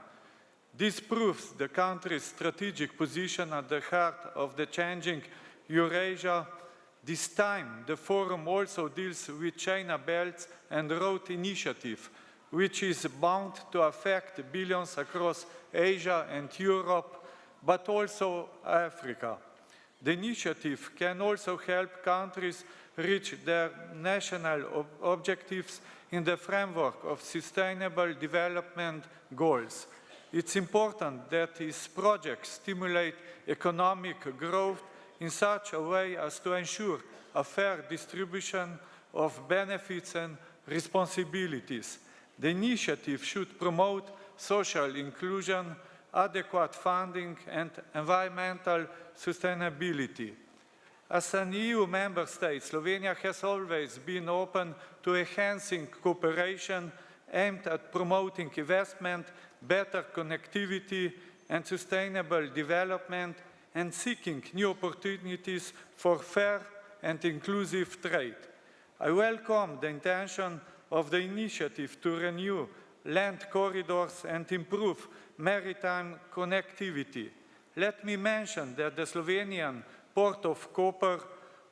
This proves the country's strategic position at the heart of the changing Eurasia. This time, the forum also deals with China Belt and Road Initiative, which is bound to affect billions across Asia and Europe, but also Africa. The initiative can also help countries reach their national objectives in the framework of sustainable development goals. It's important that these projects stimulate economic growth in such a way as to ensure a fair distribution of benefits and responsibilities. The initiative should promote social inclusion, adequate funding, and environmental sustainability. As an EU member state, Slovenia has always been open to enhancing cooperation aimed at promoting investment, better connectivity, and sustainable development, and seeking new opportunities for fair and inclusive trade. I welcome the intention of the initiative to renew land corridors and improve maritime connectivity. Let me mention that the Slovenian Port of Koper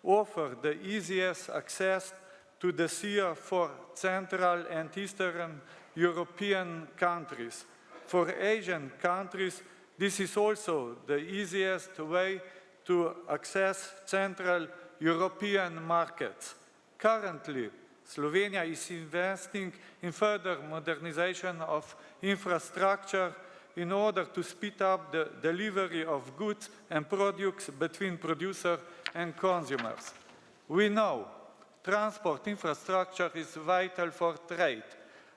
offers the easiest access to the sea for Central and Eastern European countries. For Asian countries, this is also the easiest way to access Central European markets. Currently, Slovenia is investing in further modernization of infrastructure in order to speed up the delivery of goods and products between producers and consumers. We know transport infrastructure is vital for trade.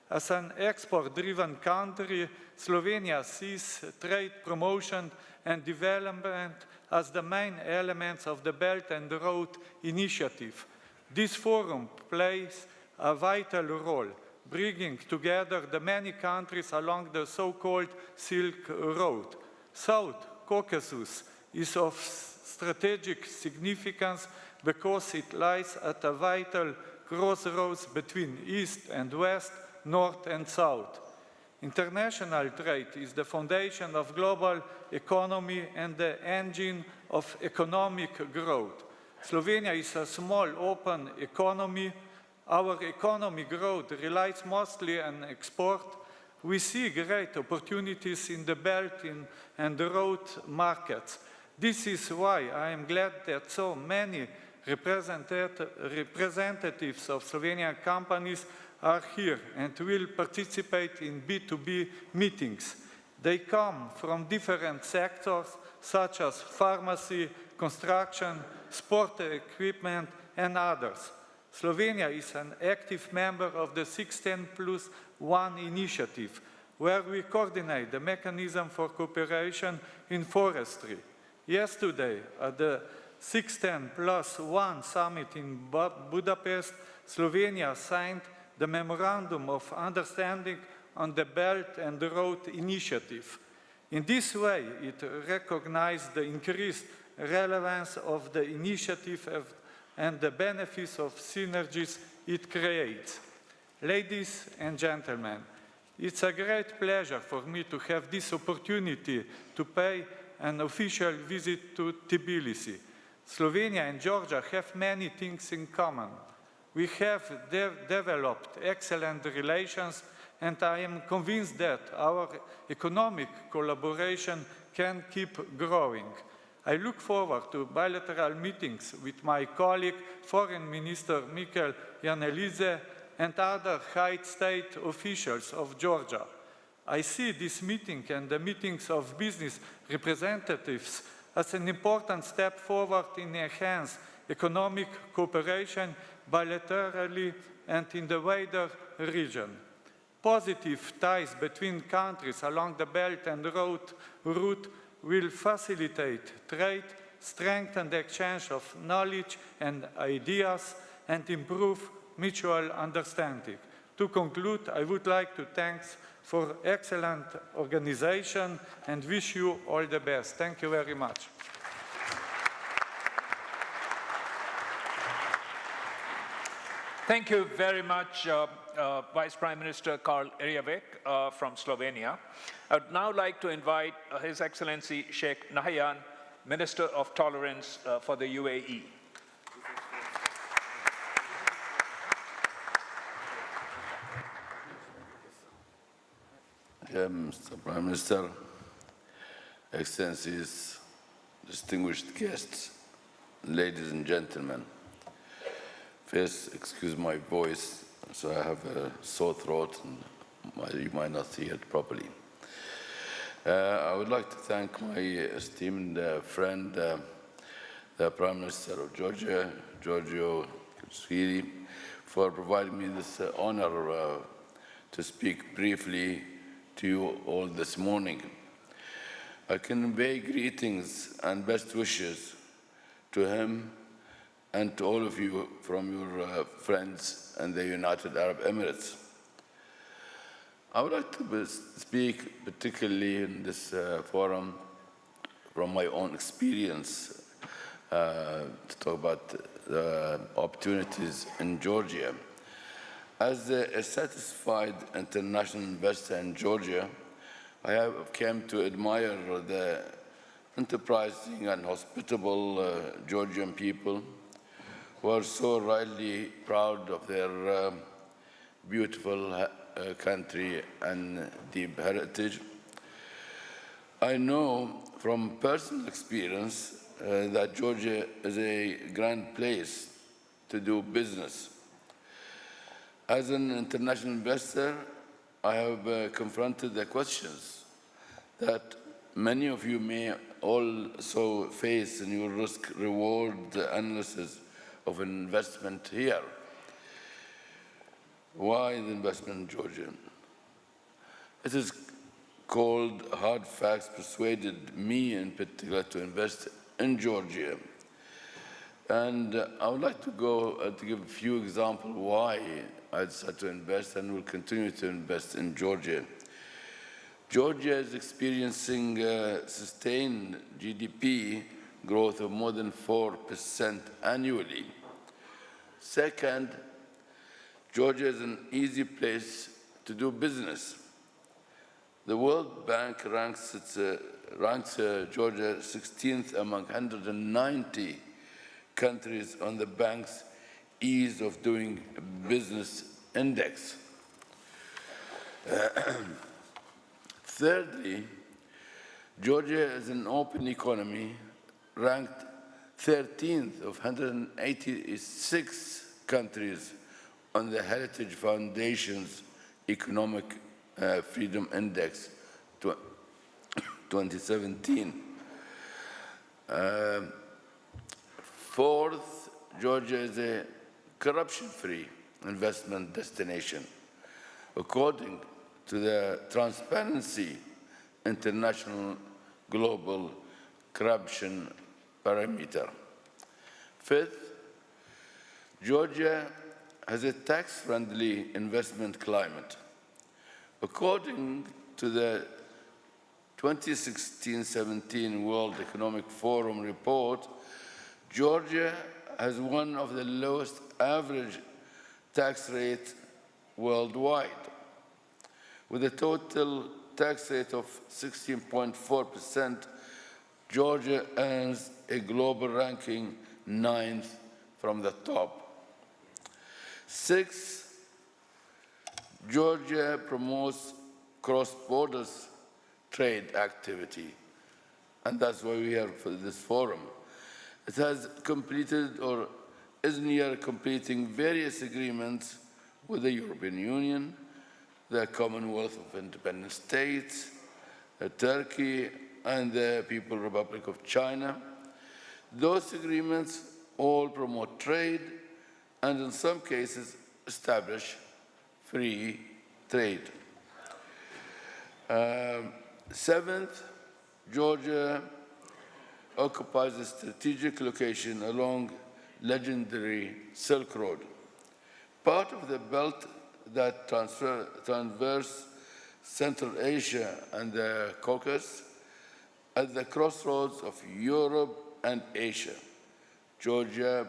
As an export-driven country, Slovenia sees trade promotion and development as the main elements of the Belt and Road Initiative. This forum plays a vital role, bringing together the many countries along the so-called Silk Road. South Caucasus is of strategic significance because it lies at a vital crossroads between East and West, North and South. International trade is the foundation of global economy and the engine of economic growth. Slovenia is a small, open economy. Our economic growth relies mostly on export. We see great opportunities in the Belt and the road markets. This is why I am glad that so many representatives of Slovenian companies are here and will participate in B2B meetings. They come from different sectors such as pharmacy, construction, sport equipment, and others. Slovenia is an active member of the 16+1 initiative, where we coordinate the mechanism for cooperation in forestry. Yesterday, at the 610+1 summit in Budapest, Slovenia signed the Memorandum of Understanding on the Belt and Road Initiative. In this way, it recognized the increased relevance of the initiative and the benefits of synergies it creates. Ladies and gentlemen, it's a great pleasure for me to have this opportunity to pay an official visit to Tbilisi. Slovenia and Georgia have many things in common. We have developed excellent relations, and I am convinced that our economic collaboration can keep growing. I look forward to bilateral meetings with my colleague, Foreign Minister Mikel Yanelize, and other high state officials of Georgia. I see this meeting and the meetings of business representatives as an important step forward in enhanced economic cooperation bilaterally and in the wider region. Positive ties between countries along the Belt and Road route will facilitate trade, strengthen the exchange of knowledge and ideas, and improve mutual understanding. To conclude, I would like to thank for excellent organization and wish you all the best. Thank you very much. Thank you very much, Vice Prime Minister Karl Erjavec from Slovenia. I would now like to invite His Excellency Sheikh Nahyan, Minister of Tolerance for the UAE. Mr. Prime Minister, Excellencies, distinguished guests, ladies and gentlemen. First, excuse my voice, so I have a sore throat and you might not hear it properly. I would like to thank my esteemed friend, the Prime Minister of Georgia, Giorgio Kashvili, for providing me this honor to speak briefly to you all this morning. I convey greetings and best wishes to him and to all of you from your friends in the United Arab Emirates. I would like to speak particularly in this forum from my own experience to talk about the opportunities in Georgia. As a satisfied international investor in Georgia, I have come to admire the enterprising and hospitable Georgian people who are so rightly proud of their beautiful country and deep heritage. I know from personal experience that Georgia is a grand place to do business. As an international investor, I have confronted the questions that many of you may also face in your risk-reward analysis of investment here. Why the investment in Georgia? It is called hard facts persuaded me in particular to invest in Georgia. And I would like to to give a few examples why I decided to invest and will continue to invest in Georgia. Georgia is experiencing sustained GDP growth of more than 4% annually. Second, Georgia is an easy place to do business. The World Bank ranks Georgia 16th among 190 countries on the bank's Ease of Doing Business Index. Thirdly, Georgia is an open economy ranked 13th of 186 countries on the Heritage Foundation's Economic Freedom Index 2017. Fourth, Georgia is a corruption-free investment destination, according to the Transparency International Global Corruption Parameter. Fifth, Georgia has a tax-friendly investment climate. According to the 2016-17 World Economic Forum report, Georgia has one of the lowest average tax rates worldwide. With a total tax rate of 16.4%, Georgia earns a global ranking 9th from the top. Sixth, Georgia promotes cross-border trade activity, and that's why we are for this forum. It has completed or is near completing various agreements with the European Union, the Commonwealth of Independent States, Turkey, and the People's Republic of China. Those agreements all promote trade and in some cases establish free trade. Seventh, Georgia occupies a strategic location along legendary Silk Road, part of the belt that traverses Central Asia and the Caucasus. At the crossroads of Europe and Asia, Georgia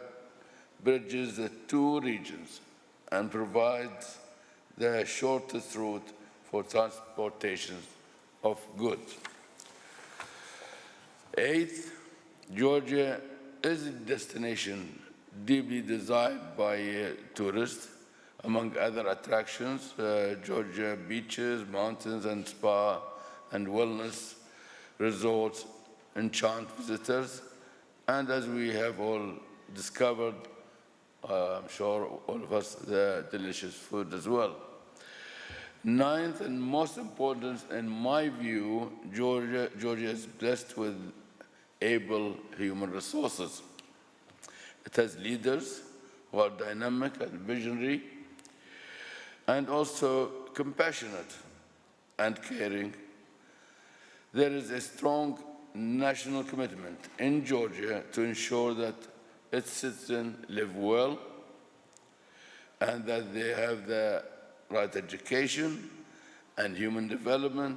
bridges the two regions and provides the shortest route for transportation of goods. Eighth, Georgia is a destination deeply desired by tourists. Among other attractions, Georgia beaches, mountains, and spa and wellness resorts enchant visitors, and as we have all discovered, I'm sure all of us, the delicious food as well. Ninth and most important, in my view, Georgia is blessed with able human resources. It has leaders who are dynamic and visionary, and also compassionate and caring. There is a strong national commitment in Georgia to ensure that its citizens live well and that they have the right education and human development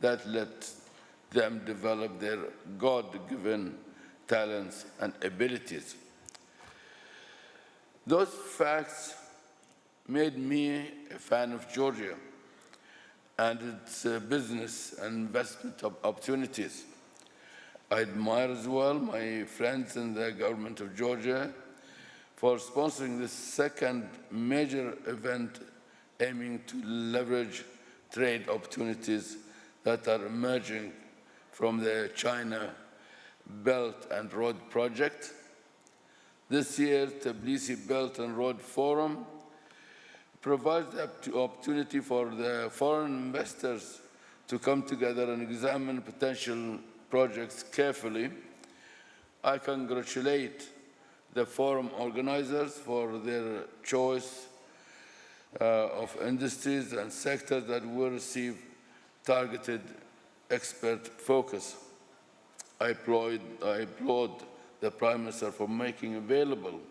that lets them develop their God-given talents and abilities. Those facts made me a fan of Georgia and its business and investment opportunities. I admire as well my friends in the government of Georgia for sponsoring the second major event aiming to leverage trade opportunities that are emerging from the China Belt and Road Project. This year, Tbilisi Belt and Road Forum provides the opportunity for the foreign investors to come together and examine potential projects carefully. I congratulate the forum organizers for their choice of industries and sectors that will receive targeted expert focus. I applaud the Prime Minister for making available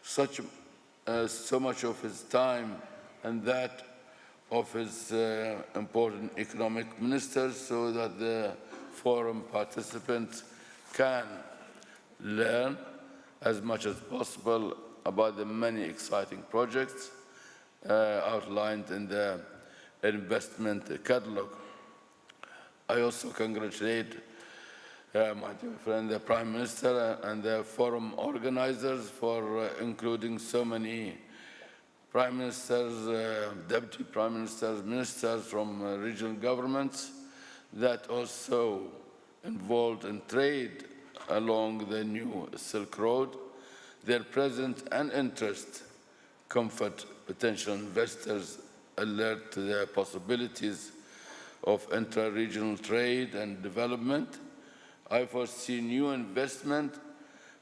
so much of his time and that of his important economic ministers so that the forum participants can learn as much as possible about the many exciting projects outlined in the investment catalog. I also congratulate my dear friend, the Prime Minister, and the forum organizers for including so many Prime Ministers, Deputy Prime Ministers, ministers from regional governments that also involved in trade along the new Silk Road. Their presence and interest comfort potential investors, alert to the possibilities of intra-regional trade and development. I foresee new investment,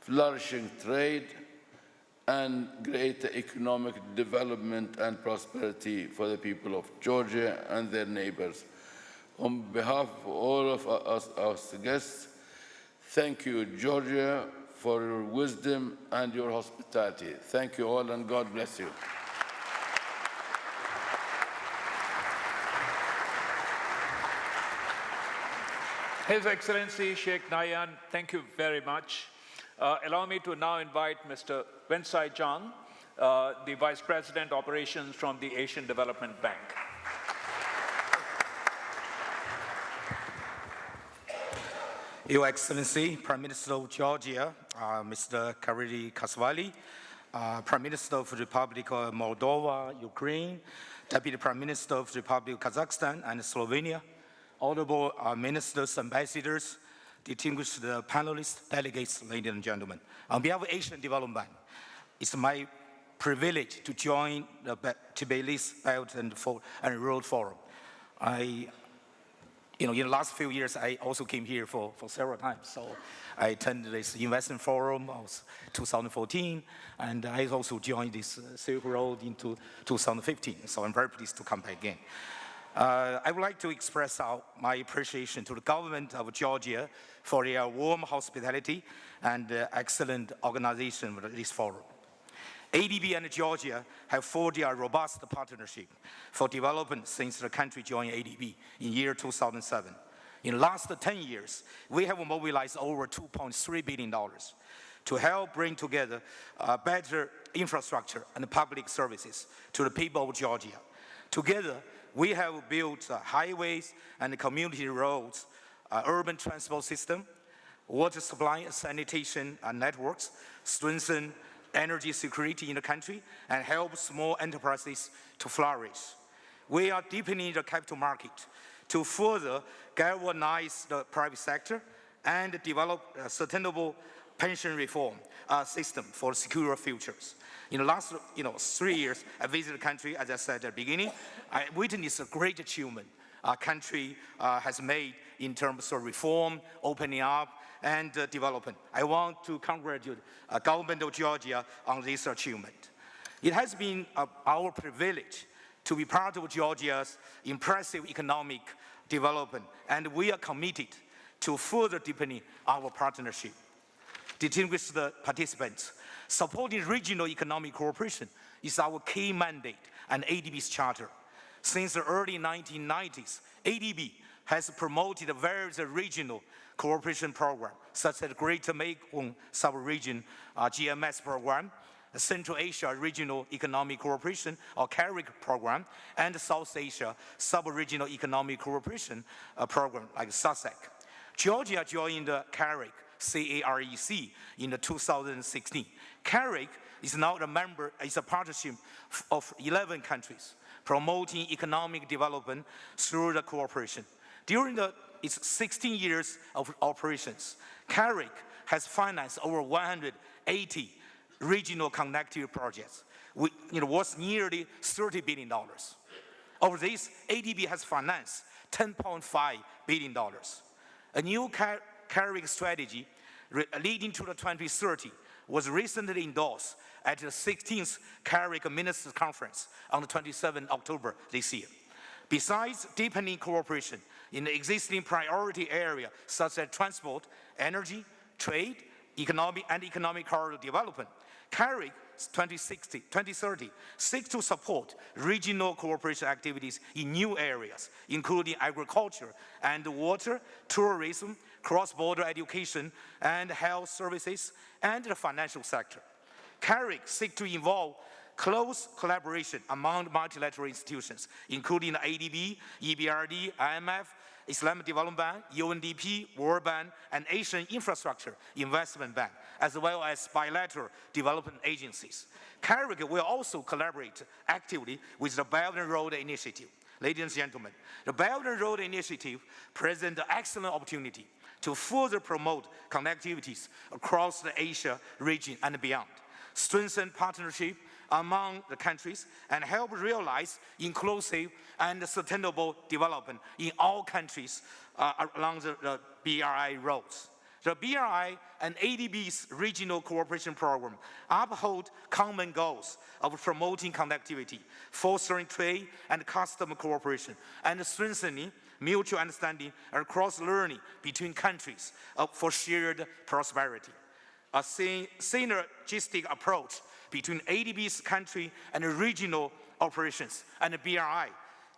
flourishing trade, and greater economic development and prosperity for the people of Georgia and their neighbors. On behalf of all of us guests, thank you, Georgia, for your wisdom and your hospitality. Thank you all, and God bless you. His Excellency Sheikh Nayan, thank you very much. Allow me to now invite Mr. Winsai Zhang, the Vice President Operations from the Asian Development Bank. Your Excellency, Prime Minister of Georgia, Mr. Karili Kasvali, Prime Minister of the Republic of Moldova, Ukraine, Deputy Prime Minister of the Republic of Kazakhstan and Slovenia, honorable ministers, ambassadors, distinguished panelists, delegates, ladies and gentlemen. On behalf of Asian Development Bank, it's my privilege to join the Tbilisi Belt and Road Forum. In the last few years, I also came here for several times. So I attended this investment forum in 2014, and I also joined this Silk Road in 2015. So I'm very pleased to come back again. I would like to express my appreciation to the government of Georgia for their warm hospitality and excellent organization of this forum. ADB and Georgia have forged a robust partnership for development since the country joined ADB in year 2007. In the last 10 years, we have mobilized over $2.3 billion to help bring together better infrastructure and public services to the people of Georgia. Together, we have built highways and community roads, urban transport system, water supply, sanitation networks, strengthen energy security in the country, and help small enterprises to flourish. We are deepening the capital market to further galvanize the private sector and develop a sustainable pension reform system for secure futures. In the last 3 years, I visited the country, as I said at the beginning. I witnessed a great achievement our country has made in terms of reform, opening up, and development. I want to congratulate the government of Georgia on this achievement. It has been our privilege to be part of Georgia's impressive economic development, and we are committed to further deepening our partnership. Distinguished participants, supporting regional economic cooperation is our key mandate and ADB's charter. Since the early 1990s, ADB has promoted various regional cooperation programs, such as the Greater Mekong Sub-Region GMS program, the Central Asia Regional Economic Cooperation, or CAREC program, and the South Asia Sub-Regional Economic Cooperation program, like SASEC. Georgia joined the CAREC, C-A-R-E-C, in 2016. CAREC is now a member, is a partnership of 11 countries, promoting economic development through the cooperation. During its 16 years of operations, CAREC has financed over 180 regional connectivity projects, worth nearly $30 billion. Of this, ADB has financed $10.5 billion. A new CAREC strategy leading to the 2030 was recently endorsed at the 16th CAREC Ministers Conference on the 27th October this year. Besides deepening cooperation in the existing priority areas such as transport, energy, trade, economic corridor development, CAREC 2030 seeks to support regional cooperation activities in new areas, including agriculture and water, tourism, cross-border education and health services, and the financial sector. CAREC seeks to involve close collaboration among multilateral institutions, including the ADB, EBRD, IMF, Islamic Development Bank, UNDP, World Bank, and Asian Infrastructure Investment Bank, as well as bilateral development agencies. CAREC will also collaborate actively with the Belt and Road Initiative. Ladies and gentlemen, the Belt and Road Initiative presents an excellent opportunity to further promote connectivities across the Asia region and beyond, strengthen partnership among the countries, and help realize inclusive and sustainable development in all countries along the BRI roads. The BRI and ADB's regional cooperation program uphold common goals of promoting connectivity, fostering trade and customer cooperation, and strengthening mutual understanding and cross-learning between countries for shared prosperity. a synergistic approach between ADB's country and regional operations and the BRI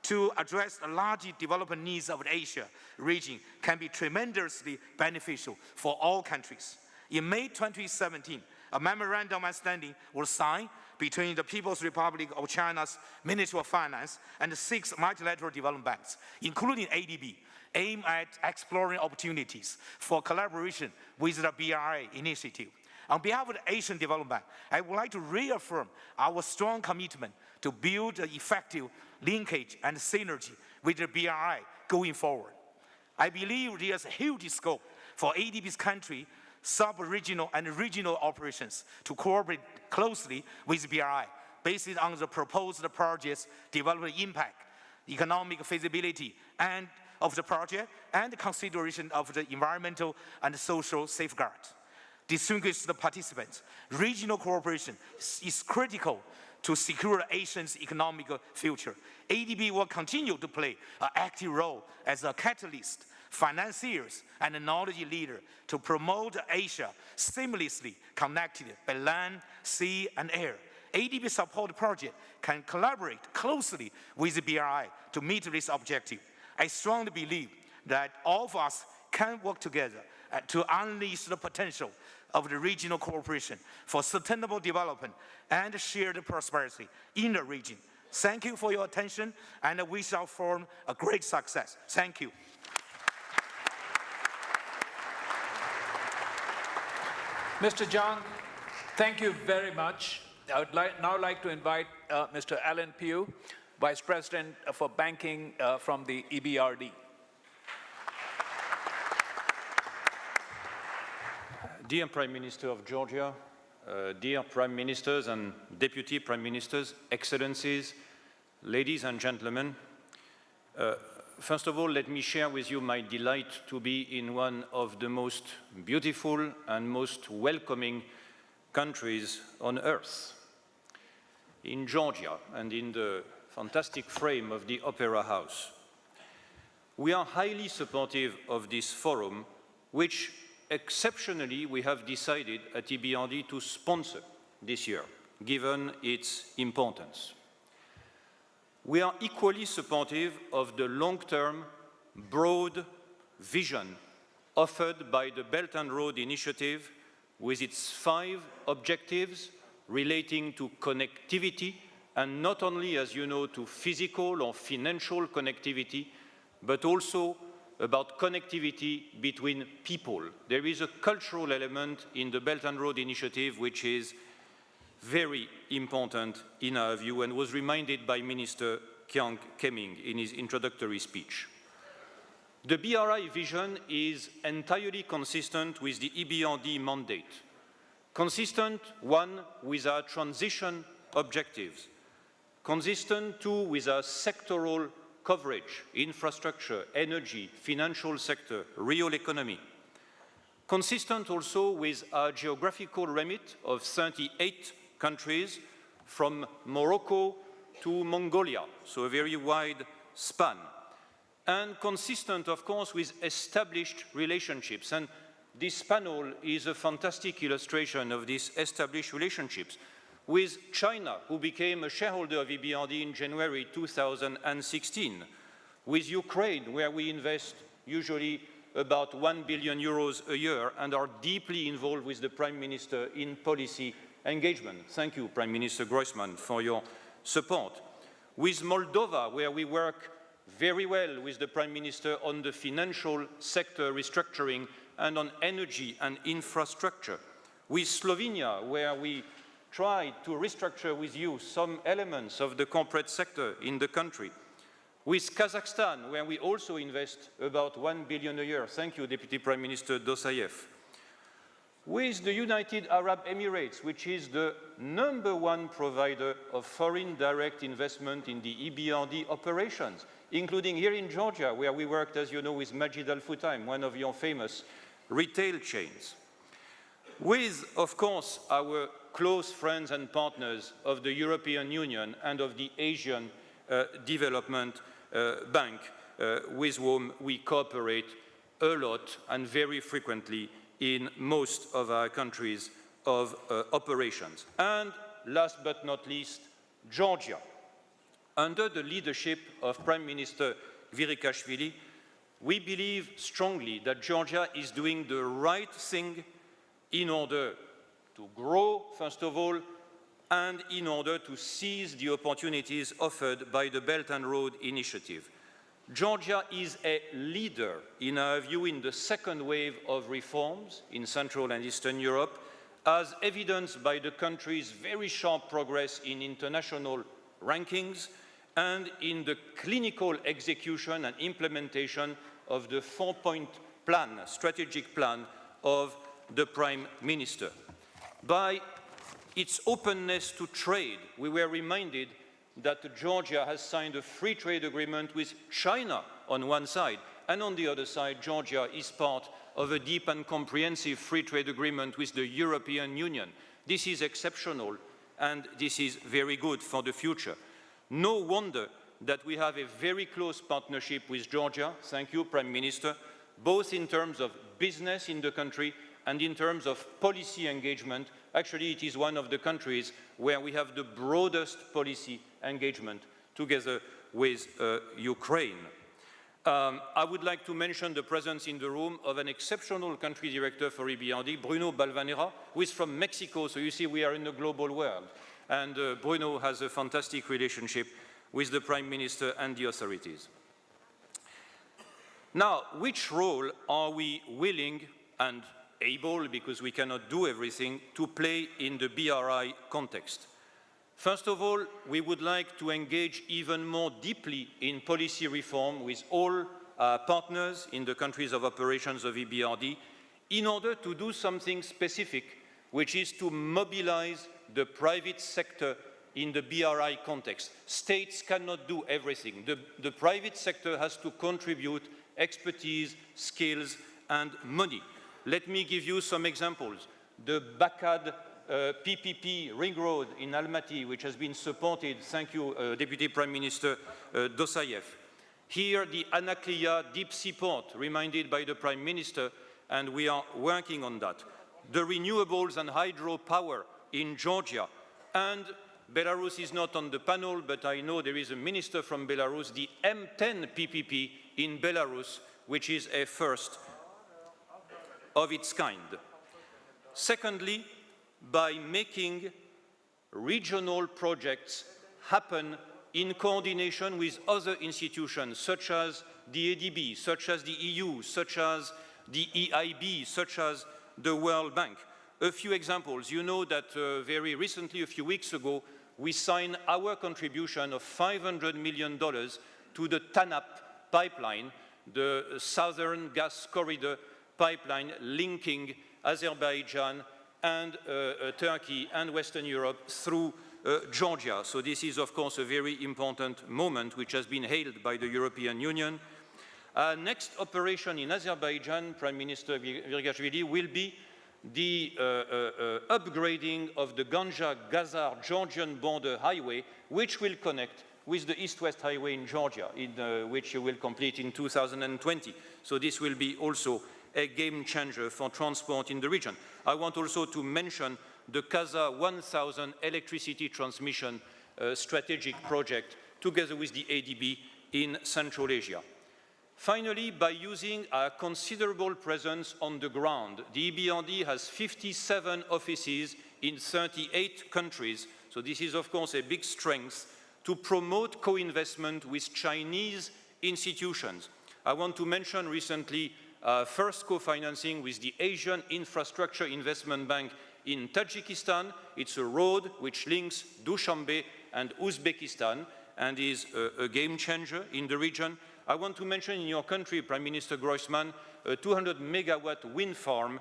to address the large development needs of the Asia region can be tremendously beneficial for all countries. In May 2017, a memorandum of understanding was signed between the People's Republic of China's Ministry of Finance and the 6 multilateral development banks, including ADB, aimed at exploring opportunities for collaboration with the BRI initiative. On behalf of the Asian Development Bank, I would like to reaffirm our strong commitment to build an effective linkage and synergy with the BRI going forward. I believe there is a huge scope for ADB's country, sub-regional and regional operations to cooperate closely with BRI based on the proposed project's development impact, economic feasibility and of the project, and consideration of the environmental and social safeguards. Distinguished participants, regional cooperation is critical to secure Asia's economic future. ADB will continue to play an active role as a catalyst, financiers, and a knowledge leader to promote Asia seamlessly connected by land, sea, and air. ADB support project can collaborate closely with the BRI to meet this objective. I strongly believe that all of us can work together to unleash the potential of the regional cooperation for sustainable development and shared prosperity in the region. Thank you for your attention, and we shall form a great success. Thank you. Mr. Zhang, thank you very much. I would now like to invite Mr. Alan Pugh, Vice President for Banking from the EBRD. Dear Prime Minister of Georgia, dear Prime Ministers and Deputy Prime Ministers, Excellencies, ladies and gentlemen, first of all, let me share with you my delight to be in one of the most beautiful and most welcoming countries on earth, in Georgia and in the fantastic frame of the Opera House. We are highly supportive of this forum, which exceptionally we have decided at EBRD to sponsor this year, given its importance. We are equally supportive of the long-term, broad vision offered by the Belt and Road Initiative with its 5 objectives relating to connectivity, and not only, as you know, to physical or financial connectivity, but also about connectivity between people. There is a cultural element in the Belt and Road Initiative which is very important in our view and was reminded by Minister Kiang Keming in his introductory speech. The BRI vision is entirely consistent with the EBRD mandate, consistent, 1, with our transition objectives, consistent, 2, with our sectoral coverage, infrastructure, energy, financial sector, real economy. Consistent also with our geographical remit of 38 countries from Morocco to Mongolia, so a very wide span. And consistent, of course, with established relationships. And this panel is a fantastic illustration of these established relationships with China, who became a shareholder of EBRD in January 2016, with Ukraine, where we invest usually about 1 billion euros a year and are deeply involved with the Prime Minister in policy engagement. Thank you, Prime Minister Groisman, for your support. With Moldova, where we work very well with the Prime Minister on the financial sector restructuring and on energy and infrastructure. With Slovenia, where we try to restructure with you some elements of the corporate sector in the country. With Kazakhstan, where we also invest about 1 billion a year. Thank you, Deputy Prime Minister Dosayev. With the United Arab Emirates, which is the #1 provider of foreign direct investment in the EBRD operations, including here in Georgia, where we worked, as you know, with Majid Al Futtaim, one of your famous retail chains. With, of course, our close friends and partners of the European Union and of the Asian Development Bank, with whom we cooperate a lot and very frequently in most of our countries of operations. And last but not least, Georgia. Under the leadership of Prime Minister Kvirikashvili, we believe strongly that Georgia is doing the right thing in order to grow, first of all, and in order to seize the opportunities offered by the Belt and Road Initiative. Georgia is a leader, in our view, in the second wave of reforms in Central and Eastern Europe, as evidenced by the country's very sharp progress in international rankings and in the clinical execution and implementation of the four-point plan, strategic plan of the Prime Minister. By its openness to trade, we were reminded that Georgia has signed a free trade agreement with China on one side, and on the other side, Georgia is part of a deep and comprehensive free trade agreement with the European Union. This is exceptional, and this is very good for the future. No wonder that we have a very close partnership with Georgia, thank you, Prime Minister, both in terms of business in the country and in terms of policy engagement. Actually, it is one of the countries where we have the broadest policy engagement together with Ukraine. I would like to mention the presence in the room of an exceptional country director for EBRD, Bruno Balvanera, who is from Mexico, so you see we are in the global world. And Bruno has a fantastic relationship with the Prime Minister and the authorities. Now, which role are we willing and able, because we cannot do everything, to play in the BRI context? First of all, we would like to engage even more deeply in policy reform with all partners in the countries of operations of EBRD in order to do something specific, which is to mobilize the private sector in the BRI context. States cannot do everything. The private sector has to contribute expertise, skills, and money. Let me give you some examples. The Bakad PPP ring road in Almaty, which has been supported, thank you, Deputy Prime Minister Dosayev. Here, the Anaklia deep sea port, reminded by the Prime Minister, and we are working on that. The renewables and hydropower in Georgia. And Belarus is not on the panel, but I know there is a minister from Belarus, the M10 PPP in Belarus, which is a first of its kind. Secondly, by making regional projects happen in coordination with other institutions, such as the ADB, such as the EU, such as the EIB, such as the World Bank. A few examples. You know that very recently, a few weeks ago, we signed our contribution of $500 million to the TANAP pipeline, the Southern Gas Corridor pipeline linking Azerbaijan and Turkey and Western Europe through Georgia. So this is, of course, a very important moment which has been hailed by the European Union. Next operation in Azerbaijan, Prime Minister Virgashvili, will be the upgrading of the Ganja-Gazar-Georgian border highway, which will connect with the East-West highway in Georgia, which will complete in 2020. So this will be also a game changer for transport in the region. I want also to mention the Kaza 1000 electricity transmission strategic project together with the ADB in Central Asia. Finally, by using a considerable presence on the ground, the EBRD has 57 offices in 38 countries. So this is, of course, a big strength to promote co-investment with Chinese institutions. I want to mention recently first co-financing with the Asian Infrastructure Investment Bank in Tajikistan. It's a road which links Dushanbe and Uzbekistan and is a game changer in the region. I want to mention in your country, Prime Minister Groisman, a 200 megawatt wind farm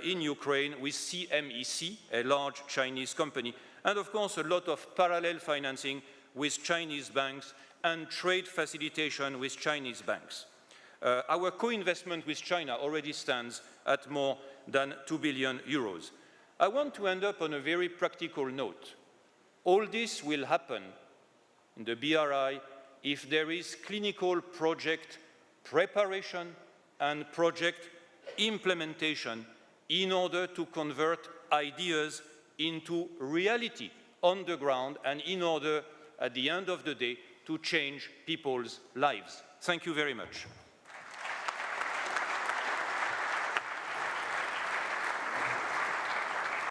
in Ukraine with CMEC, a large Chinese company, and of course a lot of parallel financing with Chinese banks and trade facilitation with Chinese banks. Our co-investment with China already stands at more than 2 billion euros. I want to end up on a very practical note. All this will happen in the BRI if there is clinical project preparation and project implementation in order to convert ideas into reality on the ground and in order, at the end of the day, to change people's lives. Thank you very much.